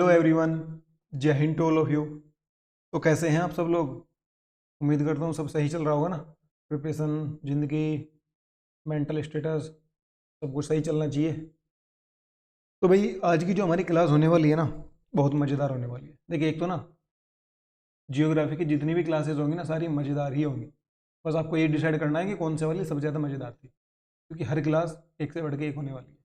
Hello everyone, जय हिंद to all of you. तो कैसे हैं आप सब लोग? उम्मीद करता हूँ सब सही चल रहा होगा ना। प्रिपरेशन, जिंदगी, मेंटल स्टेटस, सब कुछ सही चलना चाहिए। तो भाई आज की जो हमारी क्लास होने वाली है ना, बहुत मज़ेदार होने वाली है। देखिए, एक तो ना जियोग्राफी की जितनी भी क्लासेस होंगी ना, सारी मज़ेदार ही होंगी। बस आपको ये डिसाइड करना है कि कौन से वाली सबसे ज़्यादा मज़ेदार थी, क्योंकि हर क्लास एक से बढ़ के एक होने वाली है।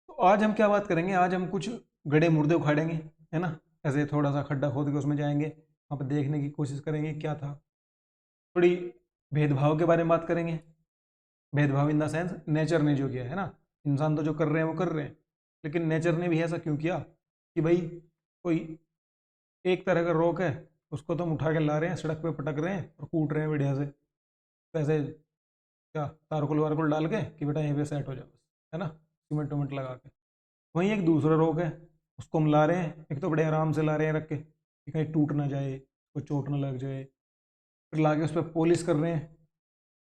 तो आज हम क्या बात करेंगे? आज हम कुछ गड्ढे मुर्दे उखाड़ेंगे, है ना। ऐसे थोड़ा सा खड्डा खोद के उसमें जाएंगे, वहाँ पर देखने की कोशिश करेंगे क्या था। थोड़ी भेदभाव के बारे में बात करेंगे। भेदभाव इन द सेंस नेचर ने जो किया है ना, इंसान तो जो कर रहे हैं वो कर रहे हैं, लेकिन नेचर ने भी ऐसा क्यों किया कि भाई कोई एक तरह का रोग है, उसको तो हम उठा के ला रहे हैं, सड़क पे पटक रहे हैं और कूट रहे हैं बढ़िया से। वैसे क्या तारकुल वारकुल डाल के कि बेटा यहीं पे सेट हो जाओ, है ना, सीमेंट उमेंट लगा के। वहीं एक दूसरा रोग है, उसको हम ला रहे हैं, एक तो बड़े आराम से ला रहे हैं रख के कि कहीं टूट ना जाए, कोई चोट ना लग जाए, फिर ला के उस पर पॉलिश कर रहे हैं,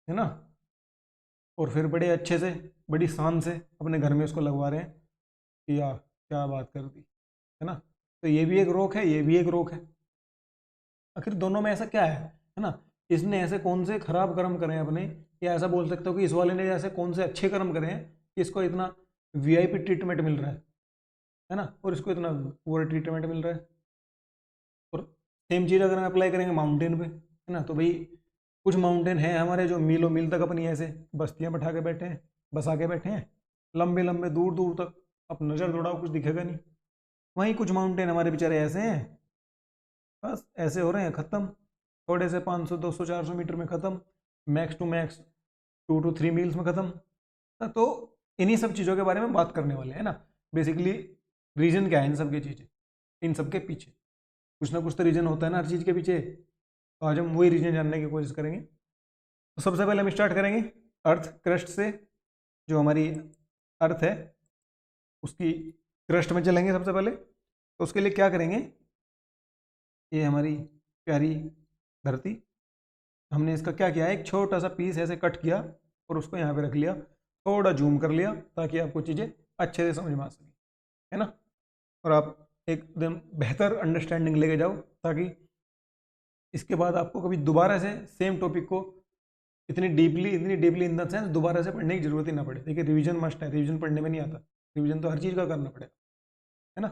है ना। और फिर बड़े अच्छे से, बड़ी शान से अपने घर में उसको लगवा रहे हैं कि यार क्या बात कर दी, है ना। तो ये भी एक रोग है, ये भी एक रोग है। आखिर दोनों में ऐसा क्या है ना। इसने ऐसे कौन से खराब कर्म करे हैं अपने, या ऐसा बोल सकते हो कि इस वाले ने ऐसे कौन से अच्छे कर्म करे हैं कि इसको इतना वीआईपी ट्रीटमेंट मिल रहा है ना, और इसको इतना पुअर ट्रीटमेंट मिल रहा है। और सेम चीज़ अगर हम अप्लाई करेंगे माउंटेन पे, है ना, तो भाई कुछ माउंटेन हैं हमारे जो मीलों मील तक अपनी ऐसे बस्तियां बैठा के बैठे हैं, बसा के बैठे हैं, लंबे लंबे दूर दूर तक। अब नज़र दौड़ाओ कुछ दिखेगा नहीं। वहीं कुछ माउंटेन हमारे बेचारे ऐसे हैं, बस ऐसे हो रहे हैं ख़त्म, थोड़े से 500 200 400 मीटर में ख़त्म, max to max 2 to 3 meals में ख़त्म। तो इन्हीं सब चीज़ों के बारे में बात करने वाले हैं ना। बेसिकली रीजन क्या है इन सब की चीज़ें, इन सब के पीछे कुछ ना कुछ तो रीजन होता है ना हर चीज़ के पीछे। तो आज हम वही रीजन जानने की कोशिश करेंगे। तो सबसे पहले हम स्टार्ट करेंगे अर्थ क्रस्ट से। जो हमारी अर्थ है उसकी क्रस्ट में चलेंगे सबसे पहले। तो उसके लिए क्या करेंगे, ये हमारी प्यारी धरती, हमने इसका क्या किया है, एक छोटा सा पीस ऐसे कट किया और उसको यहाँ पे रख लिया, थोड़ा जूम कर लिया ताकि आपको चीज़ें अच्छे से समझ में आ सकें, है ना। और आप एकदम बेहतर अंडरस्टैंडिंग लेके जाओ, ताकि इसके बाद आपको कभी दोबारा से सेम टॉपिक को इतनी डीपली इन द सेंस दोबारा से पढ़ने की जरूरत ही ना पड़े। देखिए रिवीजन मस्ट है, रिवीजन पढ़ने में नहीं आता, रिवीजन तो हर चीज़ का करना पड़ेगा, है ना।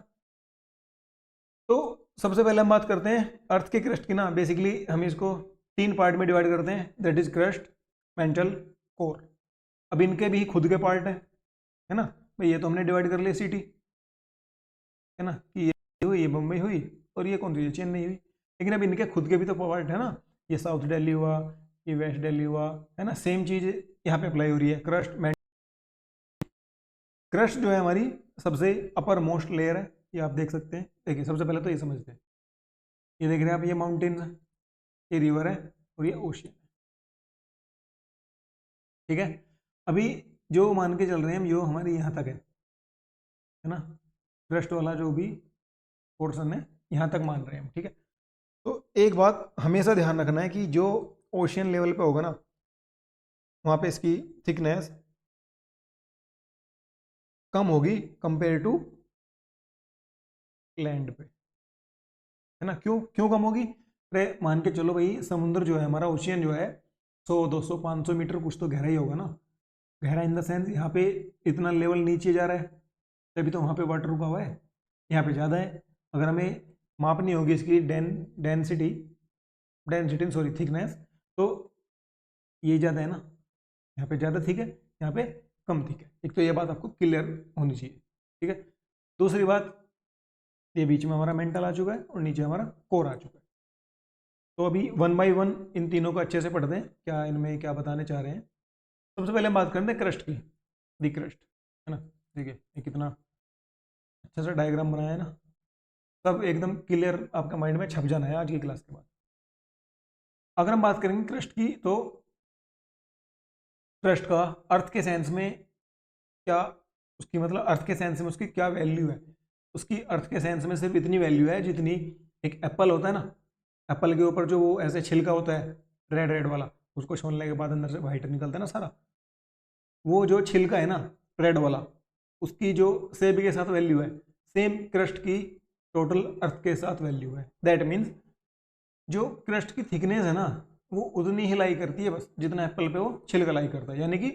तो सबसे पहले हम बात करते हैं अर्थ के क्रस्ट की ना। बेसिकली हम इसको 3 पार्ट में डिवाइड करते हैं, that is crust, mental, core. अब इनके भी खुद के पार्ट है ना। भाई ये तो हमने डिवाइड कर लिया सिटी, है ना, कि ये हुई, ये बम्बई हुई, और ये कौन सी, ये चेन्नई हुई। लेकिन अब इनके खुद के भी तो पार्ट है ना, ये साउथ दिल्ली हुआ, ये वेस्ट दिल्ली हुआ, है ना। सेम चीज़ यहाँ पे अप्लाई हो रही है। क्रस्ट जो है हमारी सबसे अपर मोस्ट लेयर है, ये आप देख सकते हैं। देखिए सबसे पहले तो ये समझते हैं, ये देख रहे हैं आप, ये माउंटेन्स है, ये रिवर है, और ये ओशियन है, ठीक है। अभी जो मान के चल रहे हैं हम, जो हमारी यहाँ तक है ना, क्रस्ट वाला जो भी पोर्शन है यहाँ तक मान रहे हैं हम, ठीक है। तो एक बात हमेशा ध्यान रखना है कि जो ओशियन लेवल पे होगा ना, वहाँ पे इसकी थिकनेस कम होगी कंपेयर टू लैंड पे, है ना। क्यों क्यों कम होगी? अरे मान के चलो भाई, समुद्र जो है हमारा, ओशियन जो है 100 200 500 मीटर कुछ तो गहरा ही होगा ना। गहरा इन द सेंस यहाँ पे इतना लेवल नीचे जा रहा है, तभी तो वहाँ पे वाटर रुका हुआ है। यहाँ पे ज़्यादा है। अगर हमें मापनी होगी इसकी डेंसिटी डेंसिटी सॉरी थिकनेस, तो ये ज़्यादा है ना, यहाँ पे ज़्यादा थिक है, यहाँ पे कम थिक है। एक तो ये बात आपको क्लियर होनी चाहिए, ठीक है। दूसरी बात, ये बीच में हमारा मेंटल आ चुका है और नीचे हमारा कोर आ चुका है। तो अभी 1 by 1 इन तीनों को अच्छे से पढ़ते हैं, क्या इनमें क्या बताने चाह रहे हैं। सबसे पहले हम बात करते हैं क्रस्ट की, दी क्रस्ट, है ना। देखिए ये कितना अच्छा सा डायग्राम बनाया है ना, सब एकदम क्लियर आपका माइंड में छप जाना है आज की क्लास के बाद। अगर हम बात करेंगे क्रस्ट की, तो क्रस्ट का अर्थ के सेंस में क्या, उसकी मतलब अर्थ के सेंस में उसकी क्या वैल्यू है। उसकी अर्थ के सेंस में सिर्फ इतनी वैल्यू है जितनी एक एप्पल होता है ना, एप्पल के ऊपर जो वो ऐसे छिलका होता है रेड रेड वाला, उसको छोलने के बाद अंदर से वाइट निकलता है ना सारा, वो जो छिलका है ना रेड वाला, उसकी जो सेब के साथ वैल्यू है, सेम क्रस्ट की टोटल अर्थ के साथ वैल्यू है। दैट मीन्स जो क्रस्ट की थिकनेस है ना वो उतनी ही लाई करती है बस जितना एप्पल पे वो छिलका लाई करता है, यानी कि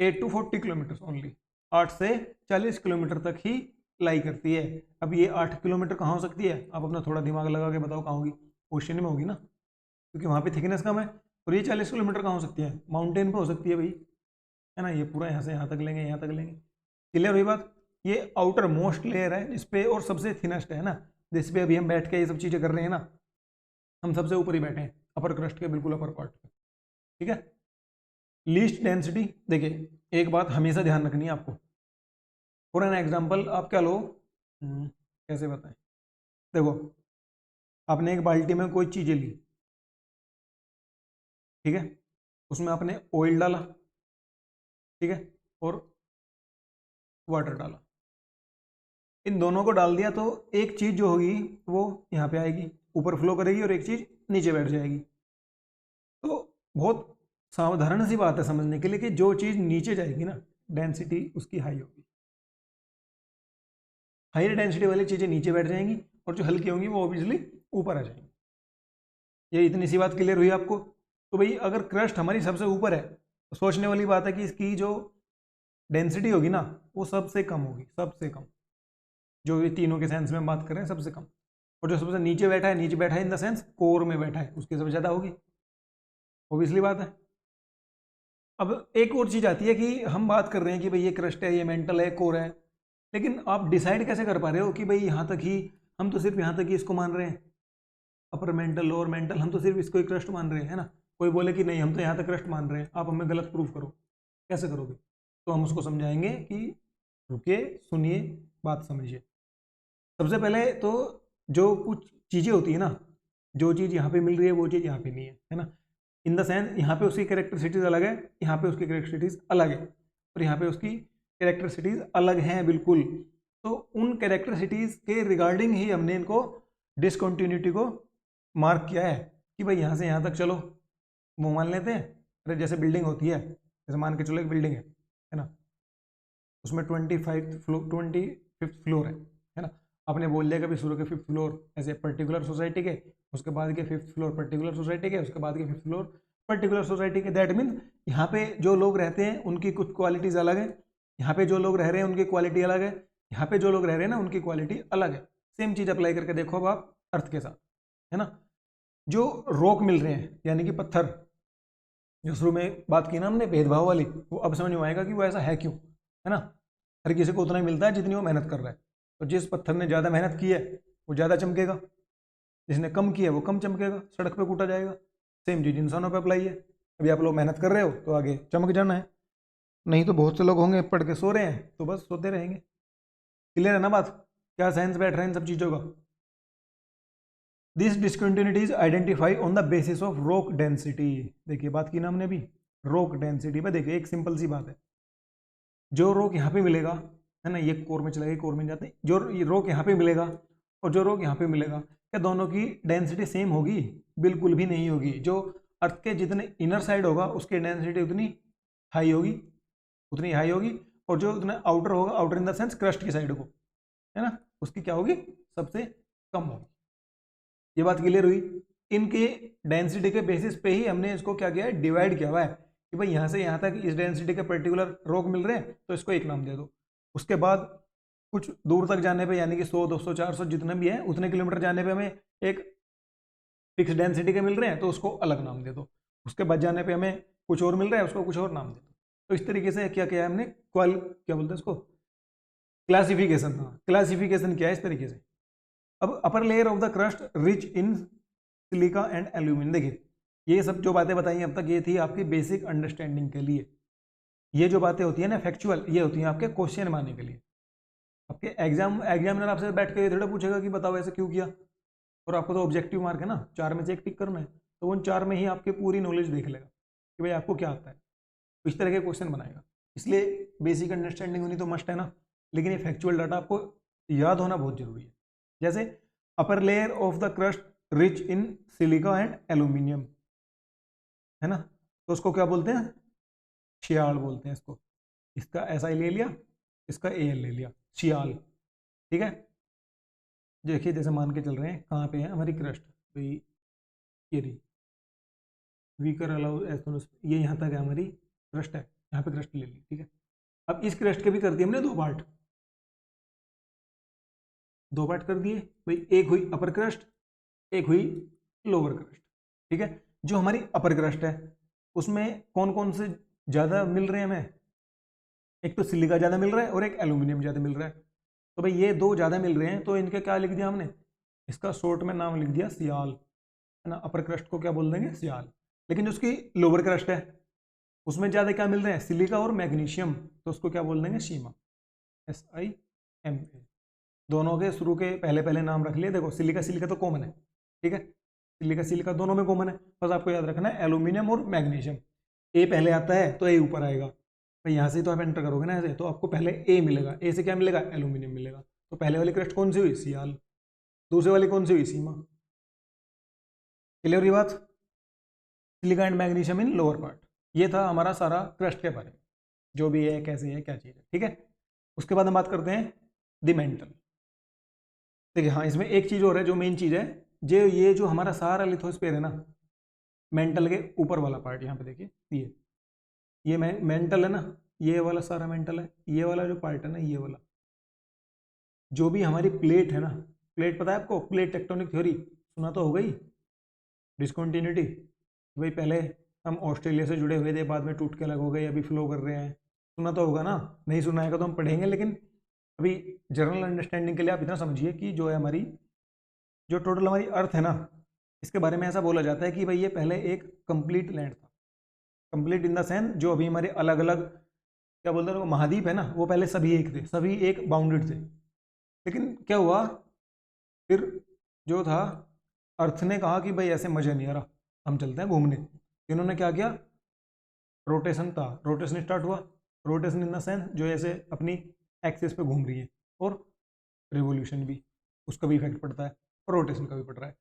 8 to 40 किलोमीटर ओनली, 8 से 40 किलोमीटर तक ही लाई करती है। अब ये 8 किलोमीटर कहाँ हो सकती है, आप अपना थोड़ा दिमाग लगा के बताओ कहाँ होगी, ओशन में होगी ना, क्योंकि वहाँ पे थिकनेस कम है। और ये 40 किलोमीटर कहाँ हो सकती है, माउंटेन पे हो सकती है भाई, है ना। ये पूरा यहाँ से यहाँ तक लेंगे, यहाँ तक लेंगे, क्लियर हुई बात। ये आउटर मोस्ट लेयर है जिसपे, और सबसे थिनेस्ट है ना, जिसपे अभी हम बैठ के ये सब चीज़ें कर रहे हैं ना, हम सबसे ऊपर ही बैठे हैं अपर क्रस्ट के बिल्कुल अपर पार्ट पे, ठीक है। लीस्ट डेंसिटी, देखिए एक बात हमेशा ध्यान रखनी है आपको। फॉर एन एग्जांपल आप क्या लो, कैसे बताएं, देखो आपने एक बाल्टी में कोई चीज़ें ली, ठीक है, उसमें आपने ऑयल डाला, ठीक है, और वाटर डाला, इन दोनों को डाल दिया तो एक चीज़ जो होगी वो यहाँ पे आएगी, ऊपर फ्लो करेगी, और एक चीज़ नीचे बैठ जाएगी। तो बहुत साधारण सी बात है समझने के लिए कि जो चीज़ नीचे जाएगी ना, डेंसिटी उसकी हाई होगी, हायर डेंसिटी वाली चीज़ें नीचे बैठ जाएंगी, और जो हल्की होंगी वो ऑब्वियसली ऊपर आ जाएंगी। ये इतनी सी बात क्लियर हुई आपको। तो भाई अगर क्रस्ट हमारी सबसे ऊपर है तो सोचने वाली बात है कि इसकी जो डेंसिटी होगी ना वो सबसे कम होगी, सबसे कम, जो ये तीनों के सेंस में बात कर रहे हैं सबसे कम। और जो सबसे नीचे बैठा है, नीचे बैठा है इन द सेंस कोर में बैठा है, उसकी सबसे ज़्यादा होगी, ऑब्वियसली बात है। अब एक और चीज़ आती है कि हम बात कर रहे हैं कि भाई ये क्रस्ट है, ये मेंटल है, कोर है, लेकिन आप डिसाइड कैसे कर पा रहे हो कि भाई यहाँ तक ही, हम तो सिर्फ यहाँ तक ही इसको मान रहे हैं, अपर मेंटल लोअर मेंटल, हम तो सिर्फ इसको ही क्रस्ट मान रहे हैं, है ना। कोई बोले कि नहीं हम तो यहाँ तक क्रस्ट मान रहे हैं, आप हमें गलत प्रूफ करो, कैसे करोगे। तो हम उसको समझाएंगे कि रुकिए, सुनिए, बात समझिए। सबसे पहले तो जो कुछ चीज़ें होती है ना, जो चीज़ यहाँ पे मिल रही है वो चीज़ यहाँ पे नहीं है ना, इन द सेंस यहाँ पे उसकी कैरेक्टरिस्टिक्स अलग है, यहाँ पे उसकी कैरेक्टरिस्टिक्स अलग है, और यहाँ पे उसकी कैरेक्टरिस्टिक्स अलग हैं बिल्कुल। तो उन कैरेक्टरिस्टिक्स के रिगार्डिंग ही हमने इनको डिसकंटिन्यूटी को मार्क किया है कि भाई यहाँ से यहाँ तक चलो, वो मान लेते हैं। अरे जैसे बिल्डिंग होती है, जैसे मान के चलो एक बिल्डिंग है ना, उसमें 25th फ्लोर है ना। आपने बोल दिया कि शुरू के 5th फ्लोर ऐसे पर्टिकुलर सोसाइटी के, उसके बाद के 5th फ्लोर पर्टिकुलर सोसाइटी के, उसके बाद के 5th फ्लोर पर्टिकुलर सोसाइटी के। दैट मीन्स यहाँ पे जो लोग रहते हैं उनकी कुछ क्वालिटीज़ अलग है, यहाँ पे जो लोग रह रहे हैं उनकी क्वालिटी अलग है, यहाँ पे जो लोग रह रहे हैं ना उनकी क्वालिटी अलग है। सेम चीज़ अप्लाई करके देखो अब आप अर्थ के साथ, है ना। जो रॉक मिल रहे हैं यानी कि पत्थर, जो शुरू में बात की ना हमने भेदभाव वाली, वो अब समझ में आएगा कि वो ऐसा है क्यों, है ना। हर किसी को उतना ही मिलता है जितनी वो मेहनत कर रहा है। तो जिस पत्थर ने ज़्यादा मेहनत की है वो ज़्यादा चमकेगा, जिसने कम किया है वो कम चमकेगा, सड़क पे कूटा जाएगा। सेम चीज़ इंसानों पे अप्लाई है। अभी आप लोग मेहनत कर रहे हो तो आगे चमक जाना है, नहीं तो बहुत से लोग होंगे पढ़ के सो रहे हैं तो बस सोते रहेंगे। क्लियर है ना बात, क्या साइंस बैठ रहा है इन सब चीज़ों का। This discontinuities identify on the basis of rock density. देखिए बात की ना हमने भी रॉक डेंसिटी पे। देखिए एक सिंपल सी बात है, जो रॉक यहाँ पे मिलेगा, है ना, ये कोर में चला गया, कोर में जाते हैं, जो रॉक यहाँ पे मिलेगा और जो रॉक यहाँ पे मिलेगा, क्या दोनों की डेंसिटी सेम होगी? बिल्कुल भी नहीं होगी। जो अर्थ के जितने इनर साइड होगा उसकी डेंसिटी उतनी हाई होगी, उतनी हाई होगी, और जो उतना आउटर होगा, outer in the sense crust की साइड को, है ना, उसकी क्या होगी? सबसे कम होगी। ये बात क्लियर हुई। इनके डेंसिटी के बेसिस पे ही हमने इसको क्या किया है, डिवाइड किया हुआ है कि भाई यहाँ से यहाँ तक इस डेंसिटी के पर्टिकुलर रॉक मिल रहे हैं तो इसको एक नाम दे दो। उसके बाद कुछ दूर तक जाने पे यानी कि 100 200 400 जितना भी है उतने किलोमीटर जाने पे हमें एक फिक्स डेंसिटी के मिल रहे हैं तो उसको अलग नाम दे दो। उसके बाद जाने पे हमें कुछ और मिल रहा है, उसको कुछ और नाम दे दो। तो इस तरीके से क्या किया है हमने, क्या बोलते हैं इसको, क्लासिफिकेशन। हाँ, क्लासिफिकेशन किया है इस तरीके से। अब upper layer of the crust rich in silica and aluminium. देखिए ये सब जो बातें बताई अब तक ये थी आपकी बेसिक अंडरस्टैंडिंग के लिए। ये जो बातें होती है ना फैक्चुअल, ये होती हैं आपके क्वेश्चन बनाने के लिए। आपके एग्जामिनर आपसे बैठ के थोड़ा पूछेगा कि बताओ ऐसे क्यों किया, और आपको तो ऑब्जेक्टिव मार्क है ना, 4 में से एक टिक करना है, तो उन 4 में ही आपकी पूरी नॉलेज देख लेगा कि भाई आपको क्या आता है, तो इस तरह के क्वेश्चन बनाएगा। इसलिए बेसिक अंडरस्टैंडिंग होनी तो मस्ट है ना, लेकिन ये फैक्चुअल डाटा आपको याद होना बहुत जरूरी है। जैसे upper layer of the crust rich in silica and aluminium, है ना, तो उसको क्या बोलते हैं? शियाल बोलते हैं इसको। इसका एस आई ले लिया, इसका ए एल ले लिया, शियाल। ठीक है। देखिए जैसे मान के चल रहे हैं कहाँ पे है हमारी क्रस्ट, भाई ये रही वीकर अलाउ एस्थेनोस, ये यहाँ तक है हमारी क्रस्ट है, यहाँ पे क्रस्ट ले ली, ठीक है। अब इस क्रस्ट के भी कर दिए हमने दो पार्ट कर दिए भाई, एक हुई अपर क्रस्ट, एक हुई लोअर क्रस्ट, ठीक है। जो हमारी अपर क्रस्ट है उसमें कौन कौन से ज़्यादा मिल रहे हैं हमें, एक तो सिलिका ज़्यादा मिल रहा है और एक एल्यूमिनियम ज़्यादा मिल रहा है। तो भाई ये दो ज़्यादा मिल रहे हैं तो इनका क्या लिख दिया हमने, इसका शॉर्ट में नाम लिख दिया सियाल, है ना। अपर क्रस्ट को क्या बोल देंगे, सियाल। लेकिन जो उसकी लोअर क्रस्ट है उसमें ज़्यादा क्या मिल रहे हैं, सिलिका और मैग्नीशियम, तो उसको क्या बोल देंगे, शीमा, SIMA। दोनों के शुरू के पहले पहले नाम रख लिए। देखो सिलिका सिलिका तो कॉमन है, ठीक है, सिलिका सिलिका दोनों में कॉमन है, बस आपको याद रखना है एल्यूमिनियम और मैग्नीशियम। ए पहले आता है तो ए ऊपर आएगा, तो यहाँ से तो आप एंटर करोगे ना ऐसे, तो आपको पहले ए मिलेगा, ए से क्या मिलेगा, एल्यूमिनियम मिलेगा। तो पहले वाली क्रस्ट कौन सी हुई, सियाल, दूसरे वाली कौन सी हुई, सीमा। क्लियर हुई बात। Silica and magnesium in lower part, ये था हमारा सारा क्रस्ट के बारे में, जो भी है कैसे है क्या चीज़ है, ठीक है। उसके बाद हम बात करते हैं द मेंटल। देखिए हाँ, इसमें एक चीज़ और है जो मेन चीज़ है, ये जो हमारा सारा लिथोस्फीयर है ना, मेंटल के ऊपर वाला पार्ट, यहाँ पे देखिए ये मेंटल है ना, ये वाला सारा मेंटल है, ये वाला जो पार्ट है ना, ये वाला जो भी हमारी प्लेट है ना, प्लेट पता है आपको, प्लेट टेक्टोनिक थ्योरी सुना तो होगा ही, डिस्कंटिन्यूटी, भाई पहले हम ऑस्ट्रेलिया से जुड़े हुए थे, बाद में टूट के अलग हो गए, अभी फ्लो कर रहे हैं, सुना तो होगा ना। नहीं सुना है तो हम पढ़ेंगे, लेकिन अभी जनरल अंडरस्टैंडिंग के लिए आप इतना समझिए कि जो है हमारी जो टोटल हमारी अर्थ है ना, इसके बारे में ऐसा बोला जाता है कि भाई ये पहले एक कंप्लीट लैंड था, कंप्लीट इन द सेंस जो अभी हमारे अलग अलग क्या बोलते हैं महाद्वीप है ना, वो पहले सभी एक थे, सभी एक बाउंडेड थे। लेकिन क्या हुआ फिर, जो था अर्थ ने कहा कि भाई ऐसे मजे नहीं आ रहा, हम चलते हैं घूमने। इन्होंने क्या किया, रोटेशन था, रोटेशन स्टार्ट हुआ, रोटेशन इन द सेंस जो ऐसे अपनी एक्सिस पे घूम रही है, और रिवोल्यूशन भी, उसका भी इफेक्ट पड़ता है और रोटेशन का भी पड़ रहा है।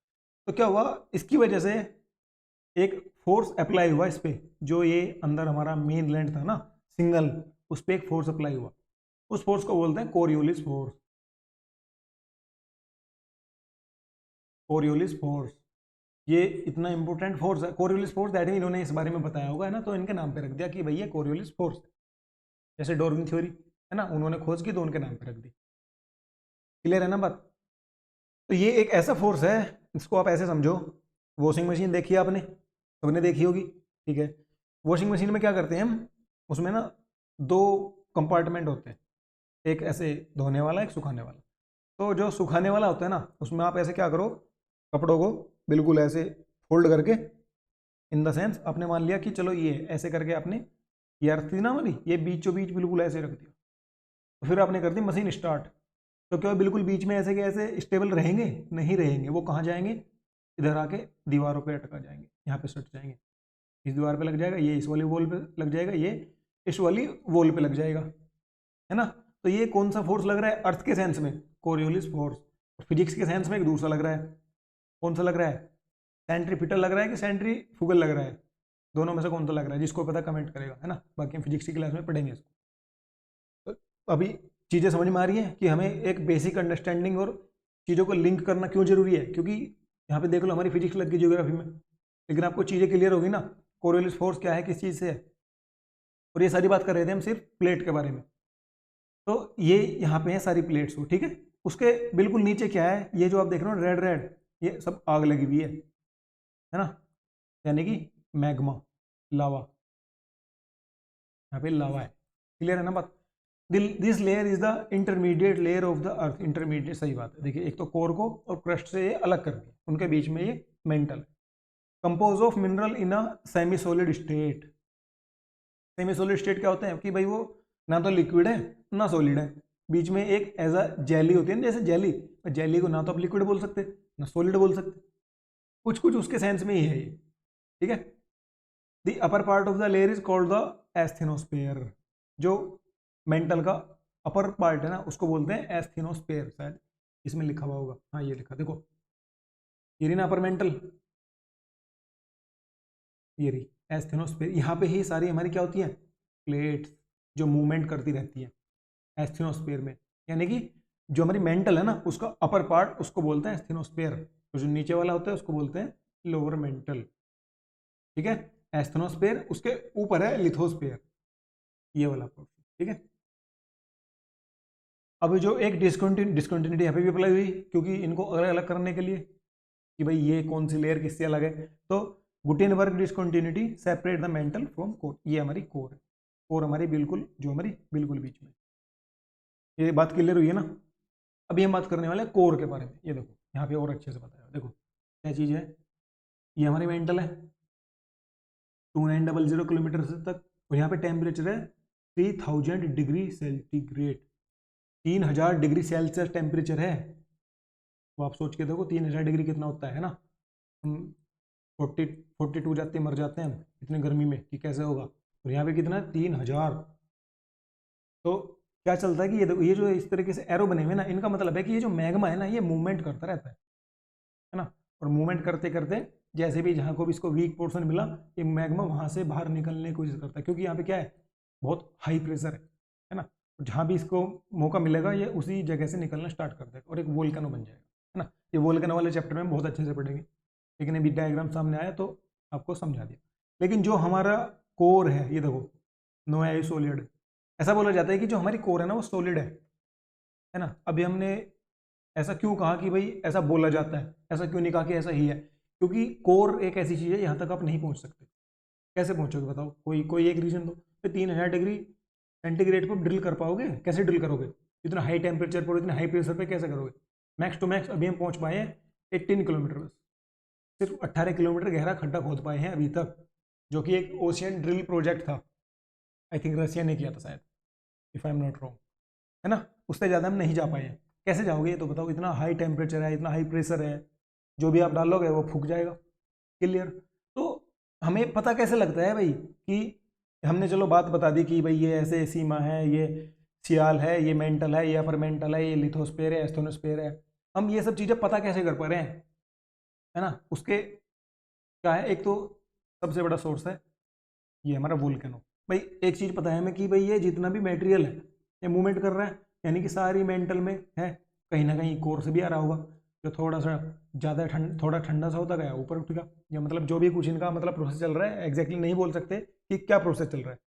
तो क्या हुआ, इसकी वजह से एक फोर्स अप्लाई हुआ इस पे, जो ये अंदर हमारा मेन लैंड था ना सिंगल, उस पर एक फोर्स अप्लाई हुआ, उस फोर्स को बोलते हैं कोरियोलिस फोर्स, कोरियोलिस फोर्स। ये इतना इंपॉर्टेंट फोर्स है कोरियोलिस फोर्स, दैट इन्होंने इस बारे में बताया होगा, है ना, तो इनके नाम पे रख दिया कि भैया कोरियोलिस फोर्स, जैसे डार्विन थ्योरी है ना, उन्होंने खोज की तो उनके नाम पे रख दी। क्लियर है ना बात। तो ये एक ऐसा फोर्स है, इसको आप ऐसे समझो, वॉशिंग मशीन देखी है आपने, सबने देखी होगी, ठीक है। वॉशिंग मशीन में क्या करते हैं हम, उसमें ना दो कंपार्टमेंट होते हैं, एक ऐसे धोने वाला, एक सुखाने वाला। तो जो सुखाने वाला होता है ना, उसमें आप ऐसे क्या करो, कपड़ों को बिल्कुल ऐसे फोल्ड करके, इन द सेंस आपने मान लिया कि चलो ये ऐसे करके आपने, ये अर्थ थी ना हमारी, ये बीचों बीच बिल्कुल ऐसे रख दिया, तो फिर आपने कर दी मशीन स्टार्ट। तो क्या बिल्कुल बीच में ऐसे के ऐसे स्टेबल रहेंगे, नहीं रहेंगे, वो कहाँ जाएंगे, इधर आके दीवारों पे अटका जाएंगे, यहाँ पे सट जाएंगे, इस दीवार पे लग जाएगा, ये इस वाली वॉल पे लग जाएगा, ये इस वाली वॉल पे लग जाएगा, है ना। तो ये कौन सा फोर्स लग रहा है अर्थ के सेंस में, कोरियोलिस फोर्स। फिजिक्स के सेंस में एक दूसरा लग रहा है, कौन सा लग रहा है, सेंट्रीपिटल लग रहा है कि सेंट्रीफ्यूगल लग रहा है, दोनों में से कौन सा लग रहा है, जिसको पता कमेंट करेगा, है ना, बाकी हम फिजिक्स की क्लास में पढ़ेंगे इसको। तो अभी चीज़ें समझ में आ रही हैं कि हमें एक बेसिक अंडरस्टैंडिंग और चीज़ों को लिंक करना क्यों जरूरी है, क्योंकि यहाँ पे देख लो हमारी फिजिक्स लग गई ज्योग्राफी में, लेकिन आपको चीज़ें क्लियर होगी ना, कोरियोलिस फोर्स क्या है, किस चीज़ से है। और ये सारी बात कर रहे थे हम सिर्फ प्लेट के बारे में, तो ये यहाँ पे है सारी प्लेट्स को, ठीक है। उसके बिल्कुल नीचे क्या है, ये जो आप देख रहे हो रेड रेड, ये सब आग लगी हुई है ना, यानी कि मैग्मा, लावा, यहाँ पे लावा है। क्लियर है ना बात। This layer is the intermediate layer of the earth, intermediate, सही बात है। देखिए एक तो कोर को और क्रस्ट से ये अलग कर दिया, उनके बीच में ये mental, compose of mineral in a semi solid state. Semi solid state क्या होते हैं कि भाई वो ना तो लिक्विड है ना सॉलिड है, बीच में एक एज अ जेली होती है ना, जैसे जेली, जेली को ना तो आप लिक्विड बोल सकते ना सॉलिड बोल सकते, कुछ कुछ उसके सेंस में ही है ये, ठीक है। The upper part of the layer is called the asthenosphere, जो मेंटल का अपर पार्ट है ना उसको बोलते हैं एस्थेनोस्फेयर, शायद इसमें लिखा हुआ होगा, हाँ ये लिखा देखो, ये रही ना अपर मेंटल, ये रही एस्थेनोस्फेयर, यहाँ पे ही सारी हमारी क्या होती है, प्लेट्स जो मूवमेंट करती रहती है एस्थेनोस्फेयर में, यानी कि जो हमारी मेंटल है ना उसका अपर पार्ट उसको बोलते हैं एस्थेनोस्फेयर, तो जो नीचे वाला होता है उसको बोलते हैं लोअर मेंटल। ठीक है, एस्थेनोस्फेयर, उसके ऊपर है लिथोस्फेयर, ये वाला पोर्शन। ठीक है, अब जो एक डिस्कंटिन्यूटी यहाँ पे भी अप्लाई हुई, क्योंकि इनको अलग अलग करने के लिए कि भाई ये कौन सी लेयर किससे अलग है, तो Gutenberg discontinuity separate the mental from core, ये हमारी कोर है, कोर हमारी बिल्कुल, जो हमारी बिल्कुल बीच में। ये बात क्लियर हुई है ना। अभी हम बात करने वाले हैं कोर के बारे में। ये देखो यहाँ पे और अच्छे से बताया, देखो क्या चीज़ है, ये हमारी मेंटल है 2900 किलोमीटर से तक, और यहाँ पे टेम्परेचर है 3000 degree centigrade, 3000 degree Celsius temperature है। तो आप सोच के देखो 3000 डिग्री कितना होता है ना, हम 42 जाते मर जाते हैं हम इतनी गर्मी में कि कैसे होगा, और यहाँ पे कितना है 3000। तो क्या चलता है कि ये देखो, ये जो इस तरीके से एरो बने हुए ना, इनका मतलब है कि ये जो मैग्मा है ना ये मूवमेंट करता रहता है ना, और मूवमेंट करते करते जैसे भी जहाँ को भी इसको वीक पोर्शन मिला, ये मैग्मा वहाँ से बाहर निकलने की कोशिश करता है, क्योंकि यहाँ पे क्या है, बहुत हाई प्रेशर है ना, जहाँ भी इसको मौका मिलेगा ये उसी जगह से निकलना स्टार्ट कर देगा और एक वोल्केनो बन जाएगा, है ना। ये वोल्केनो वाले चैप्टर में बहुत अच्छे से पढ़ेंगे, लेकिन अभी डायग्राम सामने आया तो आपको समझा दिया। लेकिन जो हमारा कोर है, ये देखो नो है सॉलिड, ऐसा बोला जाता है कि जो हमारी कोर है ना वो सॉलिड है ना। अभी हमने ऐसा क्यों कहा कि भाई ऐसा बोला जाता है, ऐसा क्यों नहीं कहा कि ऐसा ही है, क्योंकि कोर एक ऐसी चीज़ है यहाँ तक आप नहीं पहुँच सकते। कैसे पहुँचोगे बताओ, कोई कोई एक रीजन दो। फिर 3000 डिग्री सेंटीग्रेड पर ड्रिल कर पाओगे, कैसे ड्रिल करोगे, इतना हाई टेम्परेचर पर इतने हाई प्रेशर पे कैसे करोगे। मैक्स टू मैक्स अभी हम पहुँच पाए हैं 18 किलोमीटर, बस सिर्फ 18 किलोमीटर गहरा खड्डा खोद पाए हैं अभी तक, जो कि एक ओशियन ड्रिल प्रोजेक्ट था, आई थिंक रशिया ने किया था शायद, if I am not wrong, है ना। उससे ज़्यादा हम नहीं जा पाए हैं। कैसे जाओगे ये तो बताओ, इतना हाई टेम्परेचर है, इतना हाई प्रेशर है, जो भी आप डालोगे वो फूक जाएगा। क्लियर। तो हमें पता कैसे लगता है भाई कि हमने चलो बात बता दी कि भाई ये ऐसे सीमा है, ये सियाल है, ये मेंटल है, ये अपर मेंटल है, ये लिथोस्फेयर है, एस्थेनोस्फेयर है, हम ये सब चीज़ें पता कैसे कर पा रहे हैं, है ना। उसके क्या है, एक तो सबसे बड़ा सोर्स है ये हमारा वोल्केनो। भाई एक चीज़ पता है हमें कि भाई ये जितना भी मटेरियल है ये मूवमेंट कर रहा है, यानी कि सारी मेंटल में है, कहीं ना कहीं कोर से भी आ रहा होगा, जो थोड़ा सा ज़्यादा थोड़ा ठंडा सा होता गया ऊपर उठ गया, या मतलब जो भी कुछ इनका मतलब प्रोसेस चल रहा है, एग्जैक्टली नहीं बोल सकते कि क्या प्रोसेस चल रहा है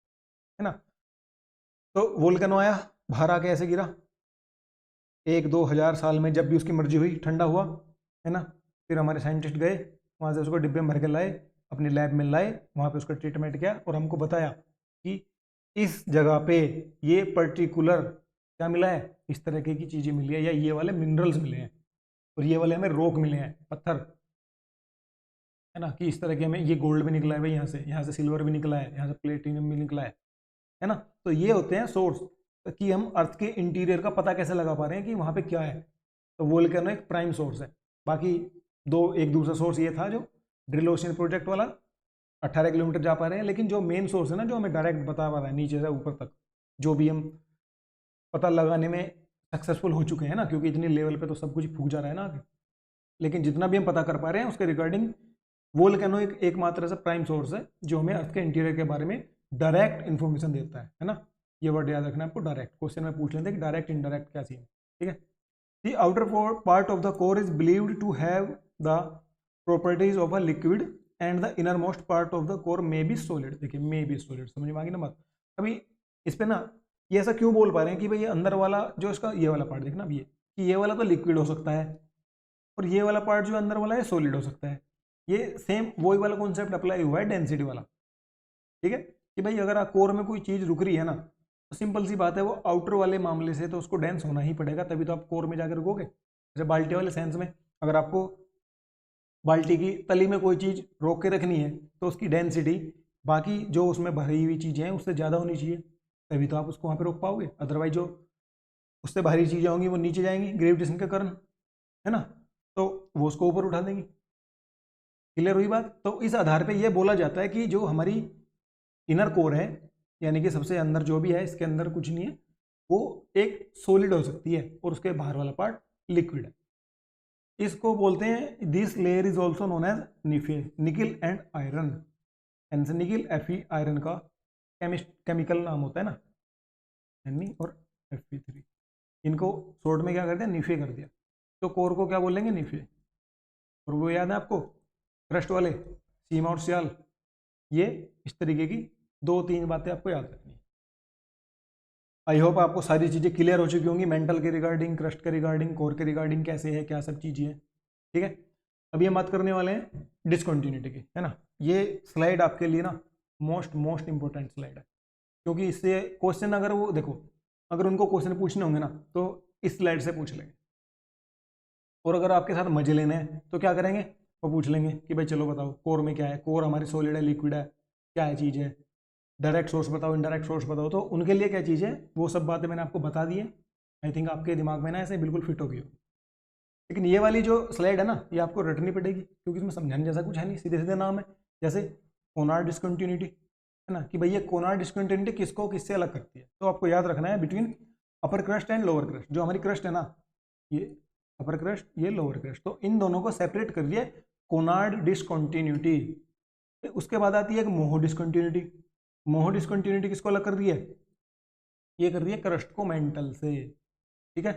ना। तो वोल्केनो आया, बाहर आके ऐसे गिरा, 1-2 हज़ार साल में जब भी उसकी मर्जी हुई ठंडा हुआ, है ना। फिर हमारे साइंटिस्ट गए वहाँ से उसको डिब्बे में भर के लाए, अपनी लैब में लाए, वहाँ पे उसका ट्रीटमेंट किया और हमको बताया कि इस जगह पे ये पर्टिकुलर क्या मिला है, इस तरह की चीज़ें मिली है, या ये वाले मिनरल्स मिले हैं, और ये वाले हमें रॉक मिले हैं, पत्थर, है ना, कि इस तरह के हमें ये गोल्ड भी निकला है भाई, यहाँ से सिल्वर भी निकला है, यहाँ से प्लेटिनियम भी निकला है ना। तो ये होते हैं सोर्स, कि हम अर्थ के इंटीरियर का पता कैसे लगा पा रहे हैं कि वहाँ पे क्या है। तो वोल्केनो एक प्राइम सोर्स है। बाकी एक दूसरा सोर्स ये था जो ड्रिल ओशन प्रोजेक्ट वाला, 18 किलोमीटर जा पा रहे हैं, लेकिन जो मेन सोर्स है ना, जो हमें डायरेक्ट बता पा रहा है नीचे से ऊपर तक, जो भी हम पता लगाने में सक्सेसफुल हो चुके हैं ना, क्योंकि इतनी लेवल पे तो सब कुछ फूक जा रहा है ना आगे, लेकिन जितना भी हम पता कर पा रहे हैं उसके रिगार्डिंग वोल्केनो एकमात्र से प्राइम सोर्स है जो हमें अर्थ के इंटीरियर के बारे में डायरेक्ट इन्फॉर्मेशन देता है ना। ये वर्ड याद रखना आपको, डायरेक्ट क्वेश्चन में पूछ लेते हैं कि डायरेक्ट इनडायरेक्ट क्या सीन, ठीक है। The outer part of the core is believed to have the properties of a liquid and the innermost part of the core may be solid। देखिए may be solid, समझ में आ गई ना बात। अभी इस पे ना ये ऐसा क्यों बोल पा रहे हैं कि भाई ये अंदर वाला जो इसका ये वाला पार्ट देखना, अभी ये कि ये वाला तो लिक्विड हो सकता है और ये वाला पार्ट जो अंदर वाला है सॉलिड हो सकता है। ये सेम वही वाला कॉन्सेप्ट अप्लाई हुआ है डेंसिटी वाला, ठीक है, कि भाई अगर कोर में कोई चीज़ रुक रही है ना, तो सिंपल सी बात है वो आउटर वाले मामले से तो उसको डेंस होना ही पड़ेगा, तभी तो आप कोर में जाकर रुकोगे। जैसे बाल्टी वाले सेंस में, अगर आपको बाल्टी की तली में कोई चीज़ रोक के रखनी है तो उसकी डेंसिटी बाकी जो उसमें भरी हुई चीज़ें हैं उससे ज़्यादा होनी चाहिए, तभी तो आप उसको वहाँ पे रोक पाओगे। अदरवाइज जो उससे भारी चीज़ें होंगी वो नीचे जाएंगी ग्रेविटेशन के कारण, है ना, तो वो उसको ऊपर उठा देंगी। क्लियर हुई बात। तो इस आधार पे ये बोला जाता है कि जो हमारी इनर कोर है, यानी कि सबसे अंदर जो भी है, इसके अंदर कुछ नहीं है, वो एक सॉलिड हो सकती है और उसके बाहर वाला पार्ट लिक्विड है। इसको बोलते हैं, this layer is also known as nickel and iron. N से निकिल, Fe आयरन का केमिकल नाम होता है ना, Ni और Fe3। इनको शॉर्ट में क्या कर दिया, निफे कर दिया। तो कोर को क्या बोलेंगे, निफे। और वो याद है आपको, क्रस्ट वाले सीमा और सियाल, ये इस तरीके की 2-3 बातें आपको याद रखनी है। आई होप आपको सारी चीज़ें क्लियर हो चुकी होंगी, मेंटल के रिगार्डिंग, क्रस्ट के रिगार्डिंग, कोर के रिगार्डिंग, कैसे है क्या सब चीज़ें हैं। ठीक है, अभी हम बात करने वाले हैं डिसकंटिन्यूटी की, है ना। ये स्लाइड आपके लिए ना मोस्ट इंपॉर्टेंट स्लाइड है, क्योंकि इससे क्वेश्चन अगर वो देखो, अगर उनको क्वेश्चन पूछने होंगे ना तो इस स्लाइड से पूछ लेंगे, और अगर आपके साथ मजे लेने हैं तो क्या करेंगे, वो पूछ लेंगे कि भाई चलो बताओ कोर में क्या है, कोर हमारी सॉलिड है, लिक्विड है, क्या है चीज़ है, डायरेक्ट सोर्स बताओ, इनडायरेक्ट सोर्स बताओ। तो उनके लिए क्या चीज़ है, वो सब बातें मैंने आपको बता दी है। आई थिंक आपके दिमाग में ना ऐसे बिल्कुल फिट होगी। लेकिन ये वाली जो स्लाइड है ना, ये आपको रटनी पड़ेगी, क्योंकि इसमें समझाने जैसा कुछ है नहीं, सीधे सीधे नाम है। जैसे कोनार डिस्कंटिन्यूटी, है ना, कि भैया कोनार डिस्कंटिन्यूटी किसको किससे अलग करती है। तो आपको याद रखना है between upper crust and lower crust. जो हमारी क्रस्ट है ना, ये अपर क्रस्ट, ये लोअर क्रस्ट, तो इन दोनों को सेपरेट कर दिया कोनार्ड डिस्कंटिन्यूटी। उसके बाद आती है एक मोहो डिस्कंटिन्यूटी। मोहो डिस्कंटिन्यूटी किसको अलग कर रही है, ये कर रही है क्रस्ट को मेंटल से। ठीक है,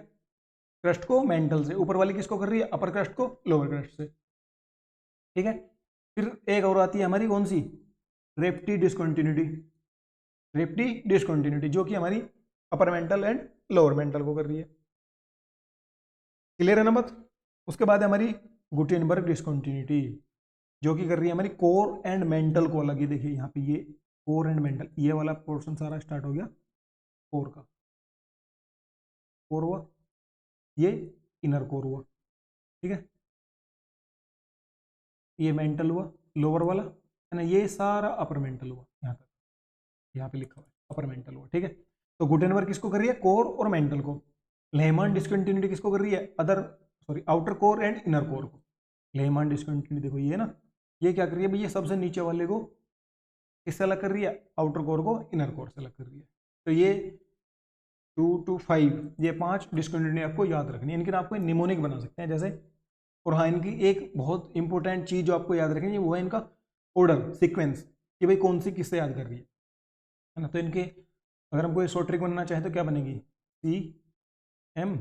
क्रस्ट को मेंटल से। ऊपर वाली किसको कर रही है, अपर क्रस्ट को लोअर क्रस्ट से। ठीक है, फिर एक और आती है हमारी कौन सी, रेप्टी डिस्कंटिन्यूटी। रेप्टी डिस्कंटिन्यूटी जो कि हमारी upper mantle and lower mental को कर रही है। क्लियर है ना बात। उसके बाद है हमारी गुटेनबर्ग डिस्कंटिन्यूटी, जो कि कर रही है हमारी कोर एंड मेंटल को अलग। ही देखिए यहाँ पे ये कोर एंड मेंटल, ये वाला पोर्शन सारा स्टार्ट हो गया कोर का, कोर हुआ, ये इनर कोर हुआ। ठीक है, ये मेंटल हुआ लोअर वाला, है ना, ये सारा अपर मेंटल हुआ यहाँ तक, यहाँ पे लिखा हुआ है अपर मेंटल हुआ। ठीक है, तो गुटेनबर्ग किसको कर रही है, कोर और मेंटल को। लेहमान डिस्कंटिन्यूटी किसको कर रही है, other sorry outer core and inner core को। लेहमान डिस्कंटिन्यूटी देखो ये ना, ये क्या कर रही है भैया, सबसे नीचे वाले को किससे अलग कर रही है, आउटर कोर को इनर कोर से अलग कर रही है। तो ये 2 to 5, ये 5 डिस्कंटिन्यूटी आपको याद रखनी है। इनके आपको निमोनिक बना सकते हैं जैसे। और हाँ, इनकी एक बहुत इंपॉर्टेंट चीज जो आपको याद रखनी है वो है इनका ऑर्डर, सीक्वेंस, कि भाई कौन सी किससे याद कर रही है ना। तो इनके अगर हम कोई शॉर्ट ट्रिक बनना चाहें तो क्या बनेगी, CM,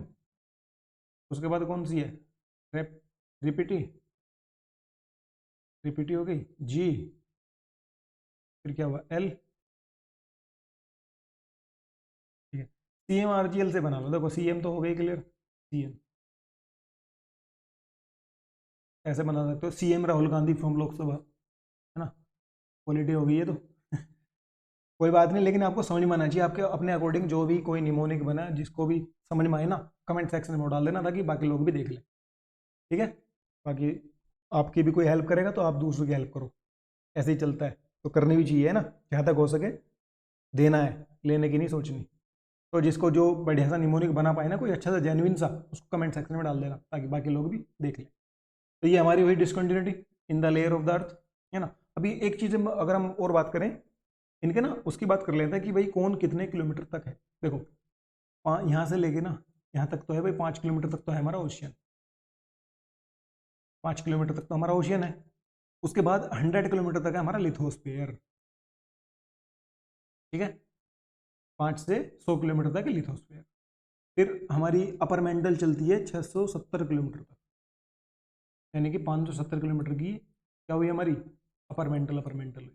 उसके बाद कौन सी है, रिपीटी, रिपीटी हो गई, G, फिर क्या हुआ, L। ठीक है, CMRGL से बना लो। देखो CM तो हो गई क्लियर, CM ऐसे बना सकते हो, CM राहुल गांधी फ्रॉम लोकसभा, है ना, क्वालिटी हो गई है तो कोई बात नहीं। लेकिन आपको समझ में आना चाहिए, आपके अपने अकॉर्डिंग जो भी कोई निमोनिक बना, जिसको भी समझ में आए ना, कमेंट सेक्शन में डाल देना, ताकि बाकी लोग भी देख लें। ठीक है, बाकी आपकी भी कोई हेल्प करेगा तो आप दूसरों की हेल्प करो, ऐसे ही चलता है। तो करनी भी चाहिए, है ना, जहाँ तक हो सके देना है, लेने की नहीं सोचनी। तो जिसको जो बढ़िया सा निमोनिक बना पाए ना, कोई अच्छा सा जेन्युइन सा, उसको कमेंट सेक्शन में डाल देना, ताकि बाकी लोग भी देख लें। तो ये हमारी हुई discontinuity in the layer of the earth, है ना। अभी एक चीज़ अगर हम और बात करें इनके ना, उसकी बात कर लेते हैं कि भाई कौन कितने किलोमीटर तक है। देखो यहाँ से लेके ना यहाँ तक तो है भाई, 5 किलोमीटर तक तो है हमारा ओशियन, 5 किलोमीटर तक तो हमारा ओशियन है। उसके बाद 100 किलोमीटर तक है हमारा लिथोस्फीयर। ठीक है, 5 से 100 किलोमीटर तक है लिथोस्फीयर। फिर हमारी अपर मेंटल चलती है 670 किलोमीटर तक, यानी कि 570 किलोमीटर की क्या हुई हमारी अपर मेंटल हुई।